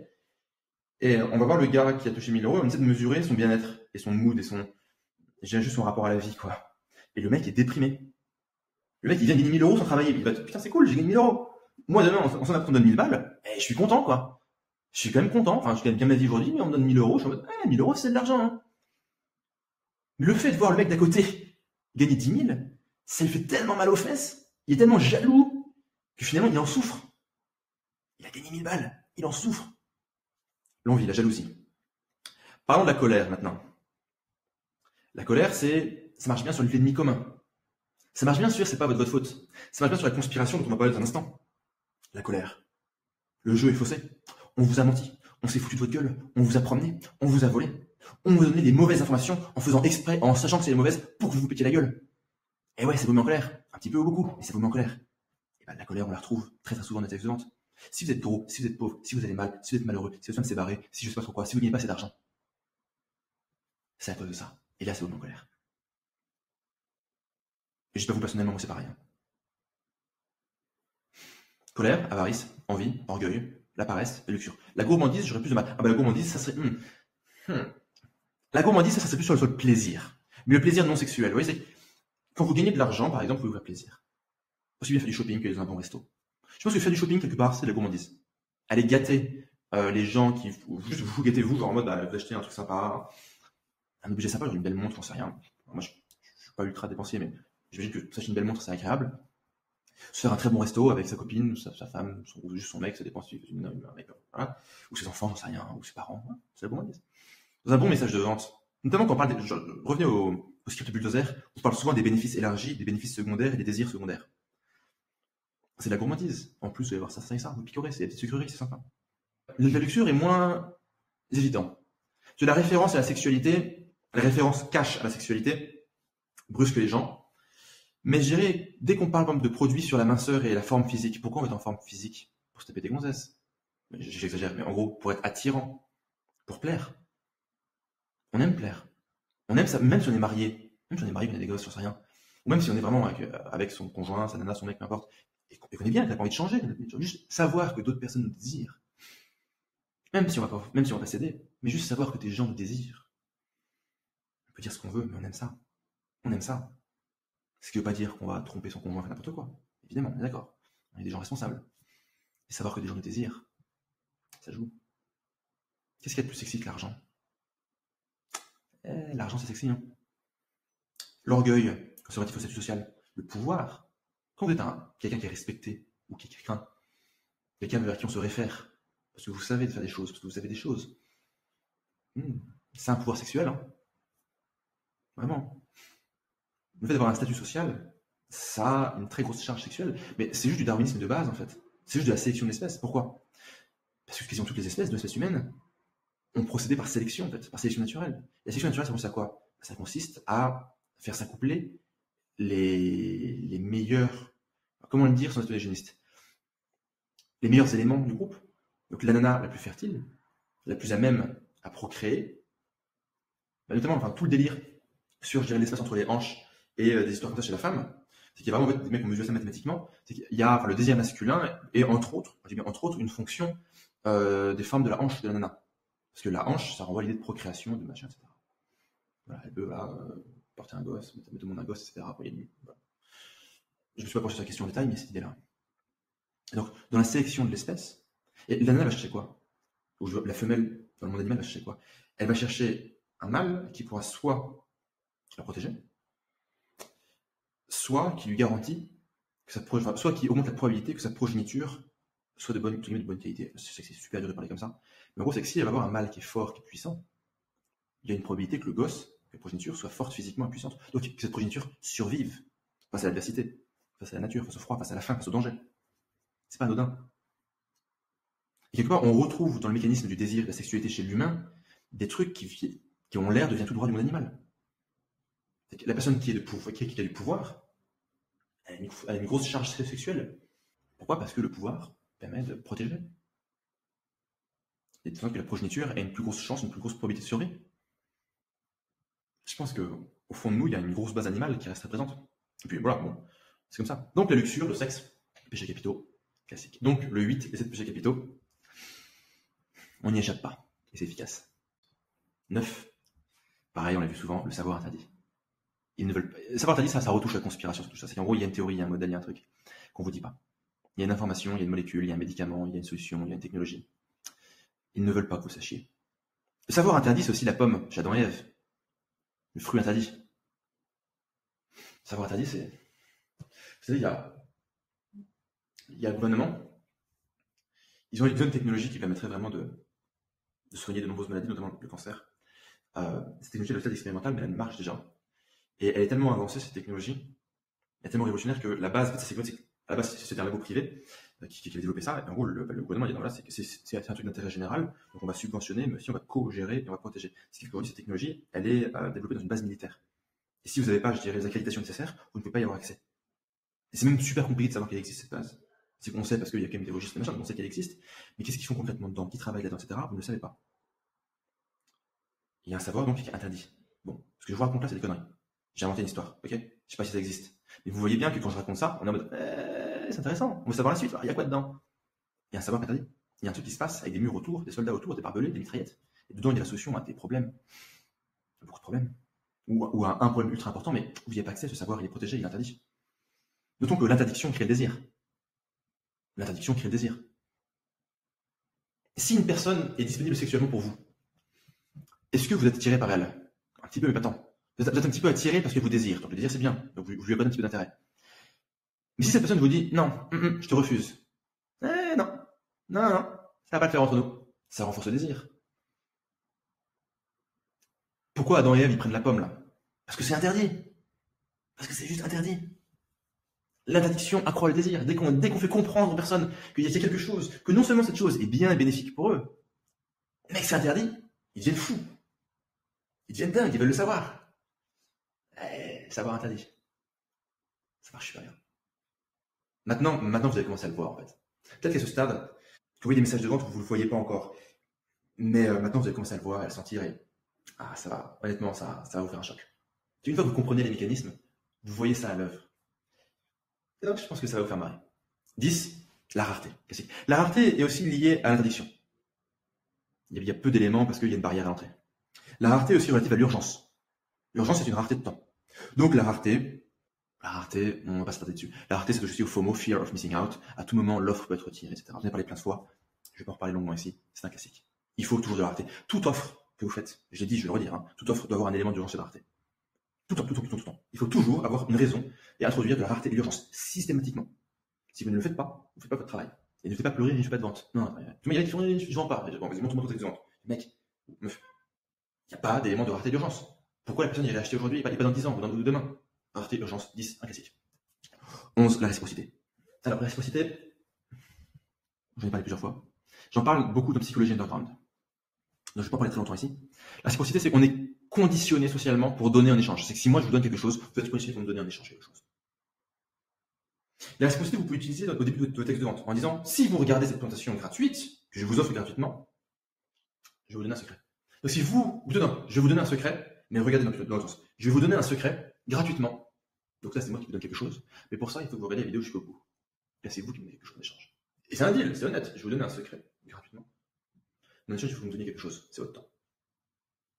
Et on va voir le gars qui a touché 1000 euros, on essaie de mesurer son bien-être et son mood et juste son rapport à la vie, quoi. Et le mec est déprimé. Le mec, il vient de gagner 1000 euros sans travailler. Il va putain, c'est cool, j'ai gagné 1000 euros. Moi, demain, on s'en apprend, on donne 1000 balles. Et je suis content, quoi. Je suis quand même content. Enfin, je gagne bien ma vie aujourd'hui, mais on me donne 1000 euros. Je suis en mode, 1000 euros, c'est de l'argent, hein. Mais le fait de voir le mec d'à côté gagner 10 000, ça lui fait tellement mal aux fesses. Il est tellement jaloux que finalement, il en souffre. Il a gagné 1000 balles. Il en souffre. L'envie, la jalousie. Parlons de la colère, maintenant. La colère, ça marche bien sur l'ennemi commun. Ça marche bien sûr, c'est pas votre faute. Ça marche bien sur la conspiration dont on va parler dans un instant. La colère. Le jeu est faussé. On vous a menti. On s'est foutu de votre gueule. On vous a promené. On vous a volé. On vous a donné des mauvaises informations en faisant exprès, en sachant que c'est les mauvaises pour que vous vous pétiez la gueule. Et ouais, ça vous met en colère. Un petit peu ou beaucoup, mais ça vous met en colère. Et ben, la colère, on la retrouve très très souvent dans les textes de vente. Si vous êtes gros, si vous êtes pauvre, si vous allez mal, si vous êtes malheureux, si votre femme s'est barrée, si je sais pas trop quoi, si vous gagnez pas assez d'argent, c'est à cause de ça. Et là, ça vous met en colère. Et je sais pas vous personnellement, moi c'est pareil. Colère, avarice, envie, orgueil, la paresse, la luxure. La gourmandise, j'aurais plus de mal. Ah bah la gourmandise, ça serait... La gourmandise, ça serait plus sur le plaisir. Mais le plaisir non sexuel, vous voyez, c'est quand vous gagnez de l'argent, par exemple, vous pouvez vous faire plaisir. Aussi bien faire du shopping que dans un bon resto. Je pense que faire du shopping, quelque part, c'est de la gourmandise. Allez gâter les gens qui... Juste vous gâtez vous, genre en mode, bah, vous achetez un truc sympa, un objet sympa, genre une belle montre, j'en sais rien. Moi, je suis pas ultra dépensier, mais j'imagine que s'acheter une belle montre, c'est agréable. Se faire un très bon resto avec sa copine, sa femme, ou juste son mec, ça dépend si une mec, voilà. Ou ses enfants, j'en sais rien, ou ses parents, voilà. C'est la gourmandise. Dans un bon message de vente, notamment quand on parle revenez au script bulldozer, on parle souvent des bénéfices élargis, des bénéfices secondaires et des désirs secondaires. C'est de la gourmandise. En plus, vous allez voir ça, et ça, vous picorez, c'est des petites sucreries, c'est sympa. La luxure est moins évident. Parce que la référence à la sexualité, la référence cache à la sexualité, brusque les gens. Mais je dirais, dès qu'on parle de produits sur la minceur et la forme physique, pourquoi on est en forme physique? Pour se taper des gonzesses. J'exagère, mais en gros, pour être attirant, pour plaire. On aime plaire. On aime ça, même si on est marié, même si on est marié, qu'on a des gosses, j'en sais rien. Ou même si on est vraiment avec son conjoint, sa nana, son mec, peu importe, et qu'on est bien, qu'on n'a pas envie de changer, juste savoir que d'autres personnes nous désirent. Même si on va pas céder, mais juste savoir que des gens nous désirent. On peut dire ce qu'on veut, mais on aime ça. On aime ça. Ce qui veut pas dire qu'on va tromper son conjoint, faire n'importe quoi. Évidemment, on est d'accord. On est des gens responsables. Et savoir que des gens nous désirent, ça joue. Qu'est-ce qu'il y a de plus sexy que l'argent? L'argent, c'est sexy, hein. L'orgueil, quand c'est relatif au statut social. Le pouvoir. Quand vous êtes quelqu'un qui est respecté, ou quelqu'un vers qui on se réfère, parce que vous savez de faire des choses, parce que vous savez des choses. C'est un pouvoir sexuel, hein. Vraiment. Le fait d'avoir un statut social, ça a une très grosse charge sexuelle. Mais c'est juste du darwinisme de base, en fait. C'est juste de la sélection d'espèces. Pourquoi? Parce que quasiment toutes les espèces, de l'espèce humaine, ont procédé par sélection, en fait, par sélection naturelle. Et la sélection naturelle, ça consiste à quoi? Ça consiste à faire s'accoupler les meilleurs, comment le dire sans être hygiéniste, les meilleurs éléments du groupe. Donc la nana la plus fertile, la plus à même à procréer, notamment, enfin, tout le délire sur, je dirais, l'espace entre les hanches et des histoires comme ça chez la femme, c'est qu'il y a vraiment des mecs qui ont mesuré ça mathématiquement, c'est qu'il y a le désir masculin et entre autres une fonction des formes de la hanche de la nana. Parce que la hanche, ça renvoie à l'idée de procréation, de machin, etc. Voilà, elle peut porter un gosse, mettre au monde un gosse, etc. Voilà. Je ne me suis pas penché sur la question en détail, mais cette idée-là. Donc, dans la sélection de l'espèce, et la nana va chercher quoi? La femelle, dans le monde animal, va chercher quoi? Elle va chercher un mâle qui pourra soit la protéger, soit qui lui garantit que soit qui augmente la probabilité que sa progéniture soit de bonne qualité. C'est super dur de parler comme ça. Mais en gros, c'est que si elle va avoir un mâle qui est fort, qui est puissant, il y a une probabilité que le gosse, que la progéniture, soit forte physiquement et puissante. Donc que cette progéniture survive face à l'adversité, face à la nature, face au froid, face à la faim, face au danger. C'est pas anodin. Et quelque part, on retrouve dans le mécanisme du désir et de la sexualité chez l'humain des trucs qui ont l'air de venir tout droit du monde animal. La personne qui a du pouvoir, elle a une grosse charge sexuelle. Pourquoi? Parce que le pouvoir permet de protéger. Et de que la progéniture a une plus grosse chance, une plus grosse probabilité de survie. Je pense qu'au fond de nous, il y a une grosse base animale qui reste présente. Et puis voilà, bon, c'est comme ça. Donc la luxure, le sexe, les péchés capitaux, classique. Donc le 8 et 7 péchés capitaux, on n'y échappe pas. Et c'est efficace. 9, pareil, on l'a vu souvent, le savoir interdit. Ils ne veulent pas. Le savoir interdit, ça retouche la conspiration, ça touche ça. C'est qu'en gros, il y a une théorie, il y a un modèle, il y a un truc qu'on vous dit pas. Il y a une information, il y a une molécule, il y a un médicament, il y a une solution, il y a une technologie. Ils ne veulent pas que vous sachiez. Le savoir interdit, c'est aussi la pomme chez Adam et Ève. Le fruit interdit. Le savoir interdit, c'est... Vous savez, il y a le gouvernement, ils ont une technologie qui permettrait vraiment de soigner de nombreuses maladies, notamment le cancer. Cette technologie est au stade expérimental, mais elle marche déjà. Et elle est tellement avancée, cette technologie, est tellement révolutionnaire que la base, c'est à la base, c'était un labo privé qui avait développé ça. Et en gros, le gouvernement a dit, non, voilà, c'est un truc d'intérêt général, donc on va subventionner, mais aussi on va co-gérer et on va protéger. Ce qui fait qu'aujourd'hui, cette technologie, elle est développée dans une base militaire. Et si vous n'avez pas, je dirais, les accréditations nécessaires, vous ne pouvez pas y avoir accès. Et c'est même super compliqué de savoir qu'elle existe, cette base. C'est qu'on sait parce qu'il y a quand même des registres et machin, on sait qu'elle existe, mais qu'est-ce qu'ils font concrètement dedans, qui travaillent là-dedans, etc., vous ne le savez pas. Il y a un savoir donc qui est interdit. Bon, ce que je vous raconte là, c'est des conneries. J'ai inventé une histoire, ok? Je sais pas si ça existe. Mais vous voyez bien que quand je raconte ça, on est en mode, c'est intéressant, on veut savoir la suite, il y a quoi dedans? Il y a un savoir interdit. Il y a un truc qui se passe avec des murs autour, des soldats autour, des barbelés, des mitraillettes. Et dedans, il y a la solution à des problèmes. Beaucoup de problèmes. Ou à un problème ultra important, mais vous n'y avez pas accès, ce savoir, il est protégé, il est interdit. Notons que l'interdiction crée le désir. L'interdiction crée le désir. Si une personne est disponible sexuellement pour vous, est-ce que vous êtes attiré par elle? Un petit peu, mais pas tant. Vous êtes un petit peu attiré parce que vous désirez. Donc le désir, c'est bien. Donc vous lui avez un petit peu d'intérêt. Mais si cette personne vous dit non, je te refuse. Non, ça va pas le faire entre nous. Ça renforce le désir. Pourquoi Adam et Ève ils prennent la pomme là? Parce que c'est interdit. Parce que c'est juste interdit. L'interdiction accroît le désir. Dès qu'on fait comprendre aux personnes qu'il y a quelque chose, que non seulement cette chose est bien et bénéfique pour eux, mais que c'est interdit, ils deviennent fous. Ils deviennent dingues, ils veulent le savoir. Savoir interdit. Ça marche super bien. Maintenant, vous allez commencer à le voir en fait. Peut-être qu'à ce stade, que vous voyez des messages de vente, vous ne le voyez pas encore. Mais maintenant, vous allez commencer à le voir, à le sentir et ça va, honnêtement, ça va vous faire un choc. Une fois que vous comprenez les mécanismes, vous voyez ça à l'œuvre. Et donc, je pense que ça va vous faire marrer. 10. La rareté. La rareté est aussi liée à l'interdiction. Il y a peu d'éléments parce qu'il y a une barrière à l'entrée. La rareté est aussi relative à l'urgence. L'urgence, c'est une rareté de temps. Donc, la rareté, on va pas s'attarder dessus. La rareté, c'est associé au FOMO, Fear of Missing Out. À tout moment, l'offre peut être retirée, etc. J'en ai parlé plein de fois. Je vais pas en reparler longuement ici. C'est un classique. Il faut toujours de la rareté. Toute offre que vous faites, je l'ai dit, je vais le redire, toute offre doit avoir un élément d'urgence et de rareté. Tout le temps. Il faut toujours avoir une raison et introduire de la rareté et de l'urgence, systématiquement. Si vous ne le faites pas, vous ne faites pas votre travail. Et ne faites pas pleurer, ne faites pas de vente. Non, il y a qui font, je vends pas. Bon, vas-y, montre-moi ton exemple. Mec, meuf, il n'y a pas d'élément de rareté et d'urgence. Pourquoi la personne irait acheter aujourd'hui et pas dans 10 ans ou demain? Rareté, urgence, 10, un classique. 11, la réciprocité. Alors, la réciprocité, j'en ai parlé plusieurs fois. J'en parle beaucoup dans psychologie underground. Donc, je ne vais pas parler très longtemps ici. La réciprocité, c'est qu'on est conditionné socialement pour donner en échange. C'est que si moi je vous donne quelque chose, vous êtes conditionné pour me donner en échange quelque chose. La réciprocité, vous pouvez l'utiliser au début de votre texte de vente en disant, si vous regardez cette présentation gratuite, que je vous offre gratuitement, je vais vous donner un secret. Donc si je vais vous donner un secret, mais regardez dans l'autre sens. Je vais vous donner un secret gratuitement. Donc là, c'est moi qui vous donne quelque chose. Mais pour ça, il faut que vous regardiez la vidéo jusqu'au bout. Là, c'est vous qui me donnez quelque chose en échange. Et c'est un deal, c'est honnête. Je vais vous donner un secret gratuitement. Mais en échange, il faut que vous me donniez quelque chose. C'est votre temps.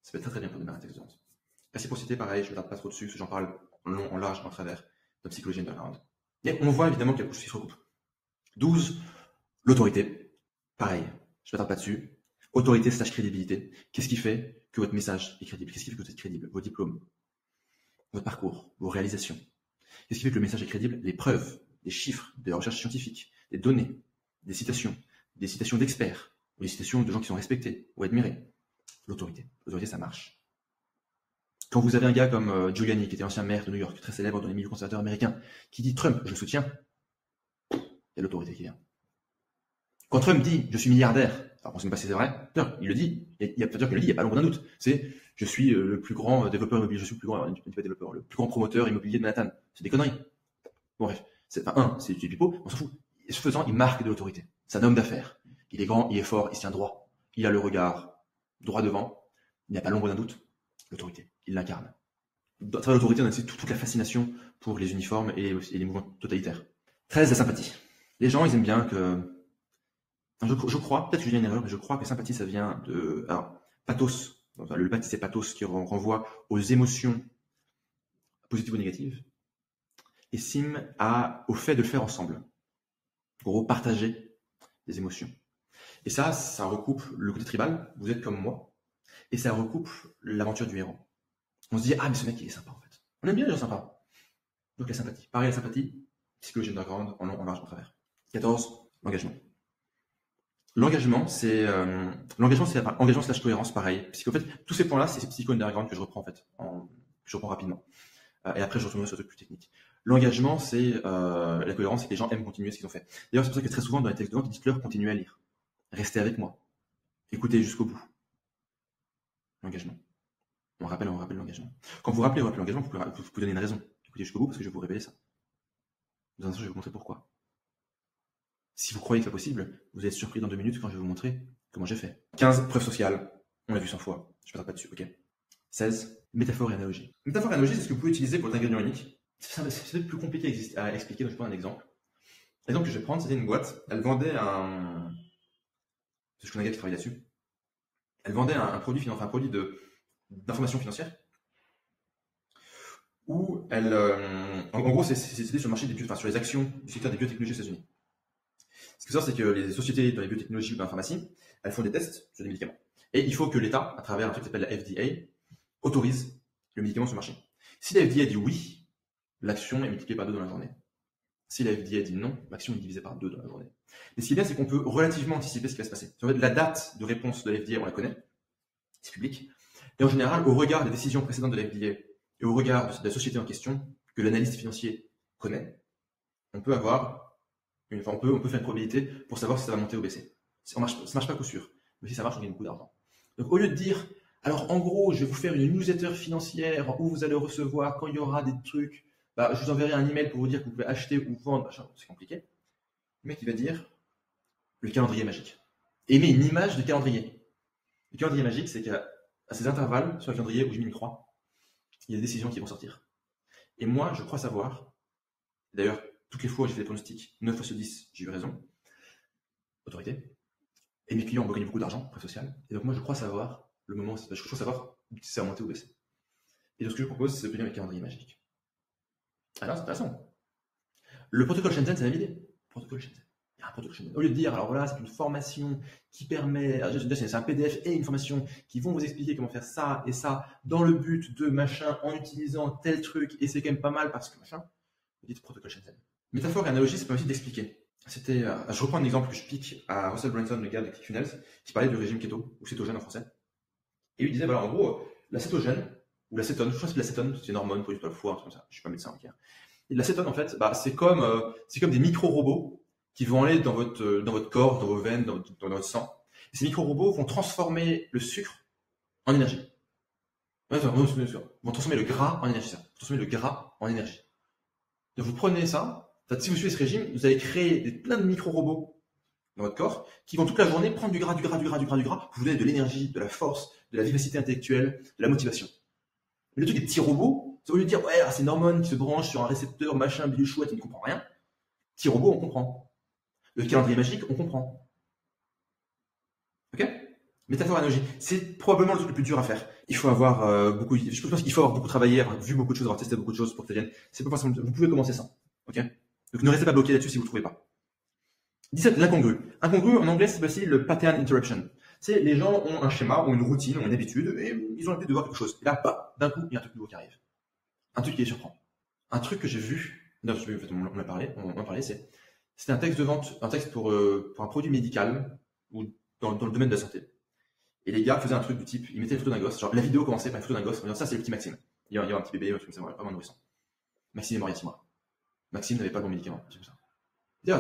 Ça peut être très bien pour démarrer un texte de vente. Réciprocité, pareil, je ne m'attarde pas trop dessus, parce que j'en parle en long, en large, en travers de psychologie underground. Et on voit évidemment qu'il y a beaucoup de choses qui se recoupent. 12. L'autorité. Pareil, je ne m'attarde pas dessus. Autorité / crédibilité. Qu'est-ce qui fait que votre message est crédible? Qu'est-ce qui fait que vous êtes crédible? Vos diplômes, votre parcours, vos réalisations. Qu'est-ce qui fait que le message est crédible? Les preuves, des chiffres, des recherches scientifiques, des données, des citations d'experts, ou des citations de gens qui sont respectés ou admirés. L'autorité. L'autorité, ça marche. Quand vous avez un gars comme Giuliani, qui était ancien maire de New York, très célèbre dans les milieux conservateurs américains, qui dit Trump, je le soutiens, il y a l'autorité qui vient. Quand Trump dit je suis milliardaire, alors on ne sait pas si c'est vrai, il le dit, il y a pas l'ombre d'un doute. C'est je suis le plus grand développeur immobilier, je suis le plus grand promoteur immobilier de Manhattan. C'est des conneries. Bon bref, c'est du pipeau, on s'en fout. Et ce faisant, il marque de l'autorité. C'est un homme d'affaires. Il est grand, il est fort, il se tient droit. Il a le regard droit devant. Il n'y a pas l'ombre d'un doute. L'autorité, il l'incarne. À travers l'autorité, on a aussi toute la fascination pour les uniformes et les mouvements totalitaires. 13, la sympathie. Les gens, ils aiment bien que... Je crois, peut-être que je dis une erreur, mais je crois que sympathie, ça vient de... Alors, pathos. Enfin, le pathos, c'est pathos qui renvoie aux émotions positives ou négatives. Et sim au fait de le faire ensemble. Pour partager des émotions. Et ça recoupe le côté tribal, vous êtes comme moi, et ça recoupe l'aventure du héros. On se dit, mais ce mec, il est sympa en fait. On aime bien les gens sympas. Donc la sympathie. Pareil, la sympathie, psychologie underground, en long, en large, en travers. 14, l'engagement. L'engagement, c'est engagement / cohérence, pareil. Parce qu'en fait, tous ces points-là, c'est ces psycho underground que je reprends en fait, que je reprends rapidement. Et après, je retournerai sur le truc plus technique. L'engagement, c'est la cohérence, c'est que les gens aiment continuer ce qu'ils ont fait. D'ailleurs, c'est pour ça que très souvent, dans les textes de vente, dites-leur continuez à lire. Restez avec moi. Écoutez jusqu'au bout. L'engagement. On rappelle l'engagement. Quand vous rappelez l'engagement, vous pouvez donner une raison. Écoutez jusqu'au bout parce que je vais vous révéler ça. Dans un instant, je vais vous montrer pourquoi. Si vous croyez que c'est possible, vous allez être surpris dans 2 minutes quand je vais vous montrer comment j'ai fait. 15, preuve sociale. On l'a vu 100 fois. Je ne passerai pas dessus, ok. 16, métaphore et analogie. Métaphore et analogie, c'est ce que vous pouvez utiliser pour les ingrédients uniques. C'est peut-être plus compliqué à expliquer, donc je prends un exemple. L'exemple que je vais prendre, c'était une boîte. Elle vendait un... Je connais un gars qui travaille là-dessus. Elle vendait un produit financier, un produit d'information financière. Où elle... en gros, c'était sur le marché sur les actions du secteur des biotechnologies aux États-Unis. Ce qu'il faut savoir, c'est que les sociétés dans les biotechnologies ou dans la pharmacie, elles font des tests sur des médicaments. Et il faut que l'État, à travers un truc qui s'appelle la FDA, autorise le médicament sur le marché. Si la FDA dit oui, l'action est multipliée par 2 dans la journée. Si la FDA dit non, l'action est divisée par 2 dans la journée. Mais ce qui est bien, c'est qu'on peut relativement anticiper ce qui va se passer. En fait, la date de réponse de la FDA, on la connaît, c'est public. Et en général, au regard des décisions précédentes de la FDA et au regard de la société en question, que l'analyste financier connaît, on peut avoir on peut faire une probabilité pour savoir si ça va monter ou baisser. Ça marche pas coup sûr, mais si ça marche, on gagne beaucoup d'argent. Donc au lieu de dire, alors en gros, je vais vous faire une newsletter financière où vous allez recevoir quand il y aura des trucs, je vous enverrai un email pour vous dire que vous pouvez acheter ou vendre, machin, c'est compliqué. Le mec il va dire le calendrier magique. Et met une image de calendrier. Le calendrier magique, c'est qu'à ces intervalles sur le calendrier où j'ai mis une croix, il y a des décisions qui vont sortir. Et moi, je crois savoir, d'ailleurs, toutes les fois où j'ai fait des pronostics, 9 fois sur 10, j'ai eu raison, autorité, et mes clients ont gagné beaucoup d'argent, prêt social, et donc moi je crois savoir le moment, je crois savoir si ça va monter ou baisser. Et donc ce que je propose, c'est de venir avec calendrier magique. Alors c'est intéressant. Le protocole Shenzhen, c'est la même idée. Protocole Shenzhen. Il y a un protocole Shenzhen. Au lieu de dire, alors voilà, c'est une formation qui permet, c'est un PDF et une formation qui vont vous expliquer comment faire ça et ça dans le but de machin en utilisant tel truc, et c'est quand même pas mal parce que machin, vous dites protocole Shenzhen. Métaphore et analogie, ça permet aussi d'expliquer. Je reprends un exemple que je pique à Russell Brunson, le gars de ClickFunnels, qui parlait du régime keto, ou cétogène en français. Et il disait, voilà, en gros, la cétogène, ou l'acétone, je crois que c'est l'acétone, c'est une hormone produite par le foie, un truc comme ça, je suis pas médecin, ok. Et l'acétone, en fait, c'est comme des micro-robots qui vont aller dans votre corps, dans vos veines, dans votre sang. Et ces micro-robots vont transformer le sucre en énergie. Vont transformer le gras en énergie, Donc vous prenez ça, si vous suivez ce régime, vous allez créer plein de micro-robots dans votre corps qui vont toute la journée prendre du gras pour vous donner de l'énergie, de la force, de la vivacité intellectuelle, de la motivation. Mais le truc des petits robots, c'est au lieu de dire ouais, c'est une hormone qui se branche sur un récepteur, machin, bidule chouette, on ne comprend rien. Petit robot, on comprend. Le calendrier magique, on comprend. Ok? Métaphore analogie, c'est probablement le truc le plus dur à faire. Il faut avoir je pense qu'il faut avoir beaucoup travaillé, avoir vu beaucoup de choses, avoir testé beaucoup de choses pour que ça vienne. C'est pas forcément, vous pouvez commencer ça. Ok? Donc ne restez pas bloqué là-dessus si vous ne trouvez pas. 17, l'incongru. Incongru, en anglais, c'est aussi le pattern interruption. C'est les gens ont un schéma, ont une routine, ont une habitude, et ils ont l'habitude de voir quelque chose. Et là, d'un coup, il y a un truc nouveau qui arrive. Un truc qui les surprend. Un truc que j'ai vu, non, en fait, on en a parlé, c'était un texte de vente, un texte pour un produit médical, ou dans le domaine de la santé. Et les gars faisaient un truc du type, ils mettaient une photo d'un gosse, genre la vidéo commençait par une photo d'un gosse, en disant ça c'est le petit Maxime. Il y a un petit bébé, un truc comme ça, vraiment nourrissant. Maxime est mort il y a 6 mois. Maxime n'avait pas le bon médicament, c'est comme ça. Vous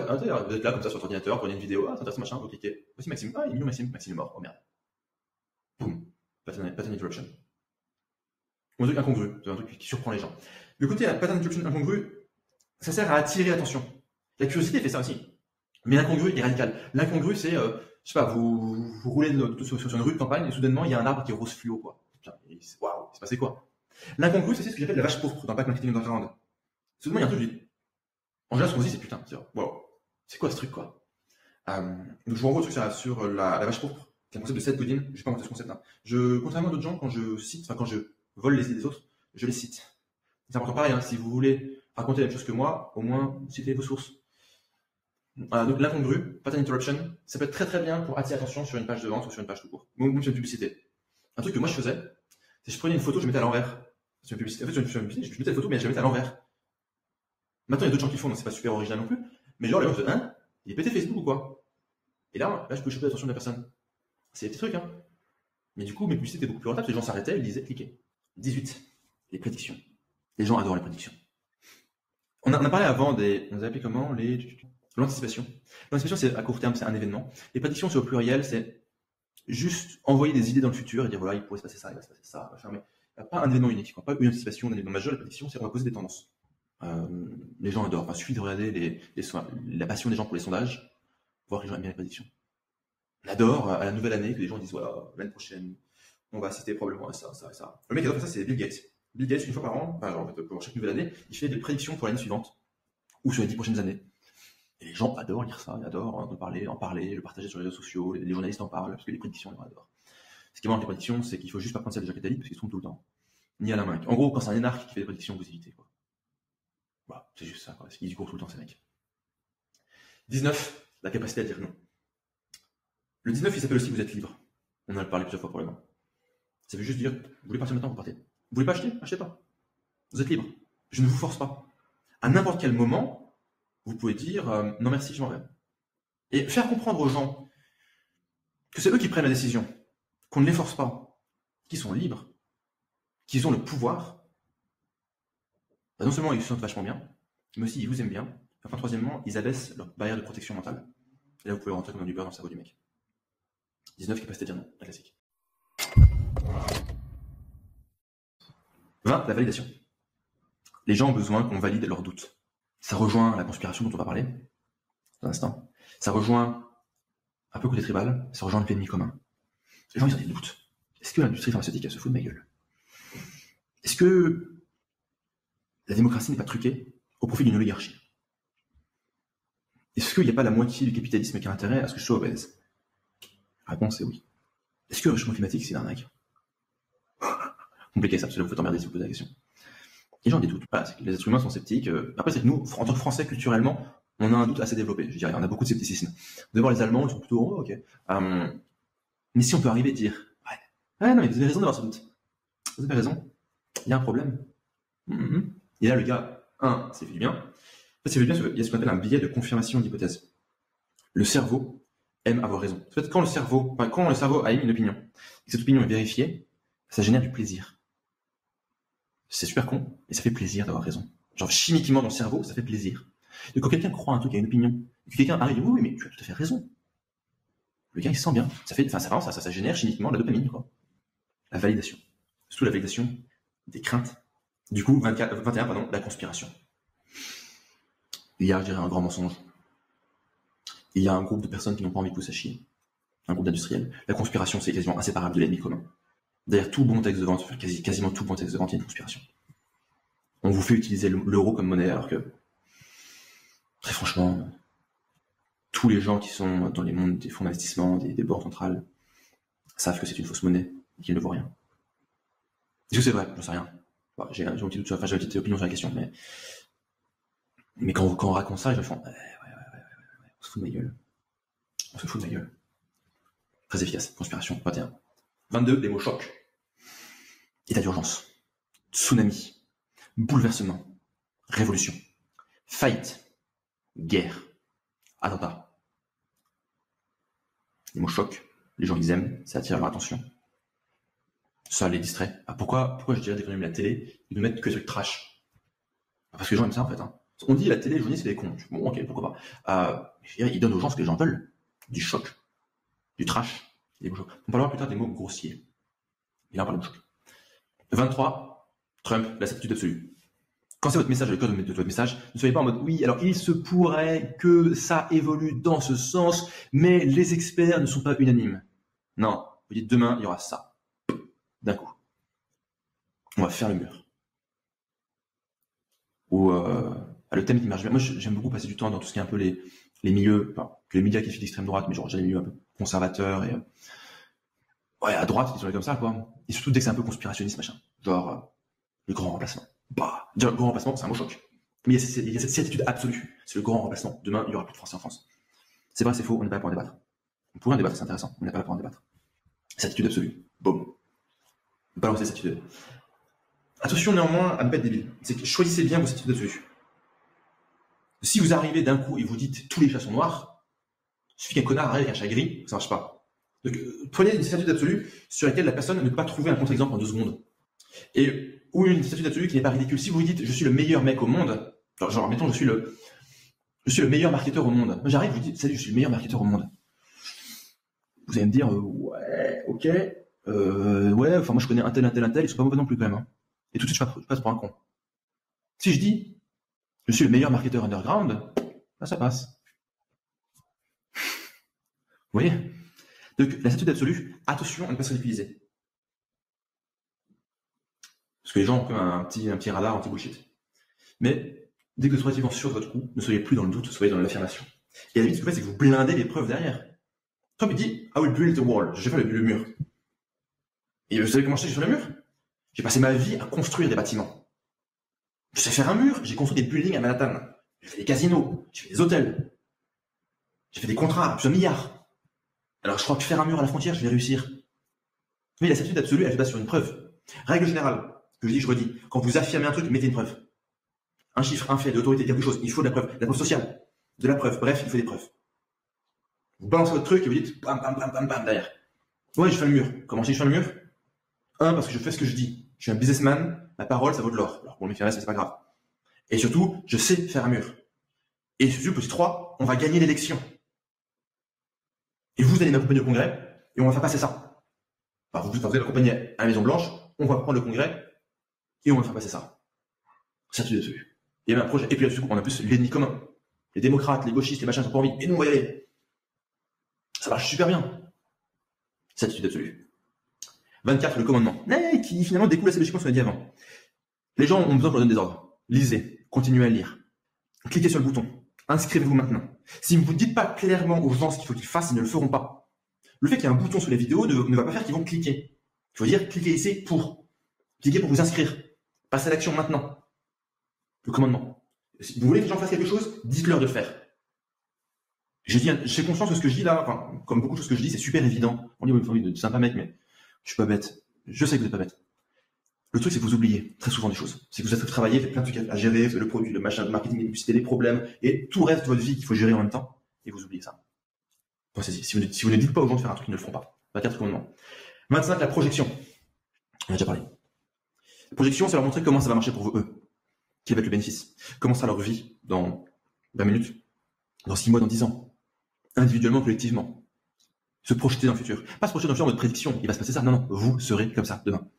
êtes là comme ça sur votre ordinateur, vous prenez une vidéo, c'est intéressant, machin, vous cliquez. Voici Maxime, il est mignon Maxime est mort, oh merde. Boum, pattern interruption. Ou un truc incongru, c'est un truc qui surprend les gens. Le côté pattern interruption incongru, ça sert à attirer l'attention. La curiosité fait ça aussi. Mais l'incongru est radical. L'incongru, c'est, je sais pas, vous roulez sur une rue de campagne et soudainement il y a un arbre qui est rose fluo, quoi. Waouh, c'est passé quoi? L'incongru, c'est ce que j'appelle la vache pourpre dans le pack marketing underground. Soudainement, il y a un truc, en général, ce qu'on se dit, c'est putain, waouh, c'est quoi ce truc, quoi? Donc, je vous renvoie au truc sur la vache pourpre, qui est un concept de Seth Godin. Je vais pas monter ce concept-là. Contrairement à d'autres gens, quand je vole les idées des autres, je les cite. C'est important pareil, hein, si vous voulez raconter la même chose que moi, au moins, citez vos sources. Donc, l'incongru, pattern interruption, ça peut être très très bien pour attirer l'attention sur une page de vente ou sur une page tout court. Ou sur une publicité. Un truc que moi je faisais, c'est que je prenais une photo, je mettais à l'envers. Sur une publicité. En fait, sur une publicité, je mettais la photo, mais je la mettais à l'envers. Maintenant, il y a d'autres gens qui le font, donc c'est pas super original non plus. Mais genre, les gens se disent, hein, il est pété Facebook ou quoi? Et là, je peux choper l'attention de la personne. C'est des petits trucs, hein. Mais du coup, mes publicités étaient beaucoup plus rentables, les gens s'arrêtaient, ils lisaient, cliquaient. 18. Les prédictions. Les gens adorent les prédictions. On a parlé avant on a appelé comment l'anticipation. L'anticipation, c'est à court terme, c'est un événement. Les prédictions, c'est au pluriel, c'est juste envoyer des idées dans le futur et dire voilà, il pourrait se passer ça, il va se passer ça, machin, mais il n'y a pas un événement unique, quoi. Pas une anticipation d'un événement majeur. Les prédictions, c'est on va poser des tendances. Les gens adorent. Enfin, il suffit de regarder la passion des gens pour les sondages, voir que les gens aiment bien les prédictions. On adore à la nouvelle année que les gens disent voilà, l'année prochaine, on va assister probablement à ça, ça et ça. Le mec qui adore faire ça, c'est Bill Gates. Bill Gates, une fois par an, enfin, genre, en fait, pour chaque nouvelle année, il fait des prédictions pour l'année suivante ou sur les 10 prochaines années. Et les gens adorent lire ça, ils adorent en parler, le partager sur les réseaux sociaux, les journalistes en parlent parce que les prédictions, les gens adorent. Ce qui est marrant avec les prédictions, c'est qu'il faut juste pas prendre celles de Jacques Attali parce qu'ils se trompent tout le temps. Ni à la main. En gros, quand c'est un énarque qui fait des prédictions, vous évitez, quoi. Voilà, c'est juste ça, quoi. Parce qu'ils y courent tout le temps, ces mecs. 19, la capacité à dire non. Le 19, il s'appelle aussi vous êtes libre. On en a parlé plusieurs fois probablement. Ça veut juste dire, vous voulez partir maintenant, vous partez. Vous voulez pas acheter, achetez pas. Vous êtes libre. Je ne vous force pas. À n'importe quel moment, vous pouvez dire non merci, je m'en vais. Et faire comprendre aux gens que c'est eux qui prennent la décision, qu'on ne les force pas, qu'ils sont libres, qu'ils ont le pouvoir. Bah, non seulement ils se sentent vachement bien, mais aussi ils vous aiment bien. Enfin, troisièmement, ils abaissent leur barrière de protection mentale. Et là, vous pouvez rentrer comme dans du beurre dans le cerveau du mec. 19, capacité à dire non, la classique. 20, la validation. Les gens ont besoin qu'on valide leurs doutes. Ça rejoint la conspiration dont on va parler dans un instant. Ça rejoint un peu côté tribal, ça rejoint le l'ennemi commun. Les gens, ils ont des doutes. Est-ce que l'industrie pharmaceutique, elle se fout de ma gueule? Est-ce que la démocratie n'est pas truquée au profit d'une oligarchie? Est-ce qu'il n'y a pas la moitié du capitalisme qui a intérêt à ce que je sois obèse? La réponse est oui. Est-ce que le réchauffement climatique, c'est une arnaque? Compliqué ça, parce que là, vous faites emmerder si vous posez la question. Les gens ont des doutes. Voilà, c'est que les êtres humains sont sceptiques. Après, c'est que nous, en tant que Français, culturellement, on a un doute assez développé. Je dirais, on a beaucoup de scepticisme. Vous devez voir les Allemands, ils sont plutôt ok. Mais si on peut arriver à dire, ouais, non, mais vous avez raison d'avoir ce doute. Vous avez raison. Il y a un problème. Et là, le gars, c'est fait du bien. En fait, c'est fait du bien parce qu'il y a ce qu'on appelle un biais de confirmation d'hypothèse. Le cerveau aime avoir raison. En fait, quand le cerveau a émis une opinion, et que cette opinion est vérifiée, ça génère du plaisir. C'est super con, mais ça fait plaisir d'avoir raison. Genre, chimiquement dans le cerveau, ça fait plaisir. Et quand quelqu'un croit un truc à une opinion, et que quelqu'un arrive, oui, mais tu as tout à fait raison. Le gars, il se sent bien. Ça génère chimiquement la dopamine, quoi. La validation. Surtout la validation des craintes. Du coup, 21, la conspiration. Il y a, je dirais, un grand mensonge. Il y a un groupe de personnes qui n'ont pas envie de pousser à chier. Un groupe d'industriels. La conspiration, c'est quasiment inséparable de l'ennemi commun. D'ailleurs, tout bon texte de vente, quasiment tout bon texte de vente, il y a une conspiration. On vous fait utiliser l'euro comme monnaie, alors que, très franchement, tous les gens qui sont dans les mondes des fonds d'investissement, des banques centrales, savent que c'est une fausse monnaie et qu'il ne vaut rien. Est-ce que c'est vrai? J'en sais rien. Bon, j'ai un petit doute, j'ai une petite opinion sur la question, mais quand on raconte ça, je me fais, on se fout de ma gueule. On se fout de ma gueule. Très efficace. Conspiration. 21. 22, les mots choc. État d'urgence. Tsunami. Bouleversement. Révolution. Faillite. Guerre. Attentat. Les mots choc. Les gens, ils aiment. Ça attire leur attention. Ça les distrait. Pourquoi je dirais d'économiser la télé et de mettre que des trucs trash? Parce que les gens aiment ça, en fait. On dit la télé, les journalistes, c'est des cons. Bon, ok, pourquoi pas. Ils donnent aux gens ce que les gens veulent. Du choc. Du trash. Des mots chocs. On parlera plus tard des mots grossiers. Et là, on parle de choc. 23. Trump, la certitude absolue. Quand c'est votre message, le code de votre message, ne soyez pas en mode oui, alors il se pourrait que ça évolue dans ce sens, mais les experts ne sont pas unanimes. Non, vous dites demain, il y aura ça. D'un coup. On va faire le mur. Ou le thème qui marche bien. Moi, j'aime beaucoup passer du temps dans tout ce qui est un peu les milieux, que les médias qualifient d'extrême droite, mais genre j'ai les milieux un peu conservateurs et à droite, ils sont comme ça, quoi. Et surtout dès que c'est un peu conspirationniste, machin. Genre le grand remplacement. Dire le grand remplacement, c'est un mot choc. Mais il y a cette certitude absolue. C'est le grand remplacement. Demain, il y aura plus de Français en France. C'est vrai, c'est faux, on n'est pas là pour en débattre. On pourrait en débattre, c'est intéressant. On n'est pas là pour en débattre. Certitude absolue. Boum. Balancez cette certitude. Attention néanmoins à ne pas être débile. C'est que choisissez bien vos certitudes absolues. Si vous arrivez d'un coup et vous dites tous les chats sont noirs, il suffit qu'un connard arrive avec un chat gris, ça marche pas. Donc, prenez une certitude absolue sur laquelle la personne ne peut pas trouver un contre-exemple en 2 secondes. Ou une certitude absolue qui n'est pas ridicule. Si vous dites je suis le meilleur mec au monde, Genre, mettons, je suis le meilleur marketeur au monde. J'arrive, je vous dis, salut, je suis le meilleur marketeur au monde. Vous allez me dire, ouais, ok, ouais, enfin, moi, je connais un tel, ils sont pas mauvais non plus, quand même, hein. Et tout de suite, je passe pour un con. Si je dis, je suis le meilleur marketeur underground, là, ça passe. Vous voyez? Donc, la certitude absolue, attention à ne pas se ridiculiser. Parce que les gens ont comme un petit radar anti-bullshit. Mais, dès que vous serez relativement sûr de votre coup, ne soyez plus dans le doute, soyez dans l'affirmation. Et à la limite, ce que vous faites, c'est que vous blindez les preuves derrière. Trump, il dit, I will build the wall. Je vais faire le mur. Et vous savez comment je sais que je fais le mur? J'ai passé ma vie à construire des bâtiments. Je sais faire un mur, j'ai construit des buildings à Manhattan. J'ai fait des casinos, j'ai fait des hôtels. J'ai fait des contrats à plusieurs milliards. Alors je crois que faire un mur à la frontière, je vais réussir. Mais la certitude absolue, elle se base sur une preuve. Règle générale, que je dis, je redis, quand vous affirmez un truc, mettez une preuve. Un chiffre, un fait, de l'autorité, quelque chose, il faut de la preuve sociale, de la preuve, bref, il faut des preuves. Vous balancez votre truc et vous dites, bam, bam, bam, bam, bam, derrière. Ouais, je fais le mur. Comment je fais le mur? Un, parce que je fais ce que je dis. Je suis un businessman, ma parole, ça vaut de l'or. Alors pour le méfier, c'est pas grave. Et surtout, je sais faire un mur. Et surtout, petit 3, on va gagner l'élection. Et vous allez m'accompagner au congrès, et on va faire passer ça. Enfin, vous allez m'accompagner à la Maison Blanche, on va prendre le congrès, et on va faire passer ça. Certitude absolue. Il y avait un projet, et puis là-dessus, on a plus l'ennemi commun. Les démocrates, les gauchistes, les machins sont pas envie, et nous, on va y aller. Ça marche super bien. Certitude absolue. 24, le commandement. Qui finalement découle assez logiquement ce qu'on a dit avant. Les gens ont besoin qu'on leur donne des ordres. Lisez, continuez à lire. Cliquez sur le bouton. Inscrivez-vous maintenant. Si vous ne dites pas clairement aux gens ce qu'il faut qu'ils fassent, ils ne le feront pas. Le fait qu'il y ait un bouton sur les vidéos ne va pas faire qu'ils vont cliquer. Il faut dire cliquez ici pour. Cliquez pour vous inscrire. Passez à l'action maintenant. Le commandement. Si vous voulez que les gens fassent quelque chose, dites-leur de le faire. J'ai conscience que ce que je dis là, enfin, comme beaucoup de choses que je dis, c'est super évident. On dit, oui, c'est sympa mec, mais je suis pas bête. Je sais que vous n'êtes pas bête. Le truc, c'est que vous oubliez très souvent des choses. C'est que vous êtes travaillé, faites plein de trucs à gérer, le produit, le machin, le marketing, les publicités, les problèmes, et tout reste de votre vie qu'il faut gérer en même temps, et vous oubliez ça. Pensez-y. Si vous ne dites pas aux gens de faire un truc, ils ne le feront pas. 24 commandements. 25, la projection. On a déjà parlé. La projection, c'est leur montrer comment ça va marcher pour vous, eux. Quel va être le bénéfice. Comment sera leur vie dans 20 minutes, dans 6 mois, dans 10 ans. Individuellement, collectivement. Se projeter dans le futur. Pas se projeter dans le futur en mode prédiction. Il va se passer ça. Non, non. Vous serez comme ça demain.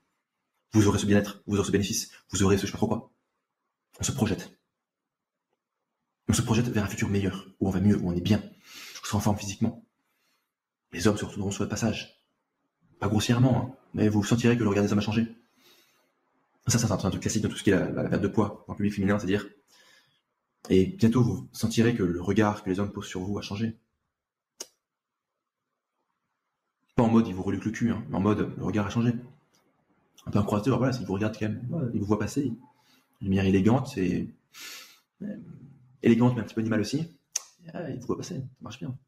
Vous aurez ce bien-être, vous aurez ce bénéfice, vous aurez ce je sais pas trop quoi. On se projette. On se projette vers un futur meilleur, où on va mieux, où on est bien, où on sera en forme physiquement. Les hommes se retourneront sur le passage. Pas grossièrement, hein, mais vous sentirez que le regard des hommes a changé. Ça, c'est un truc classique dans tout ce qui est la perte de poids dans le public féminin, c'est-à-dire. Et bientôt, vous sentirez que le regard que les hommes posent sur vous a changé. Pas en mode ils vous reluquent le cul, hein, mais en mode le regard a changé. Un peu incroyateur, voilà, s'ils vous regardent quand même, voilà, ils vous voient passer, d'une manière élégante, élégante mais un petit peu animale aussi, ils vous voient passer, ça marche bien.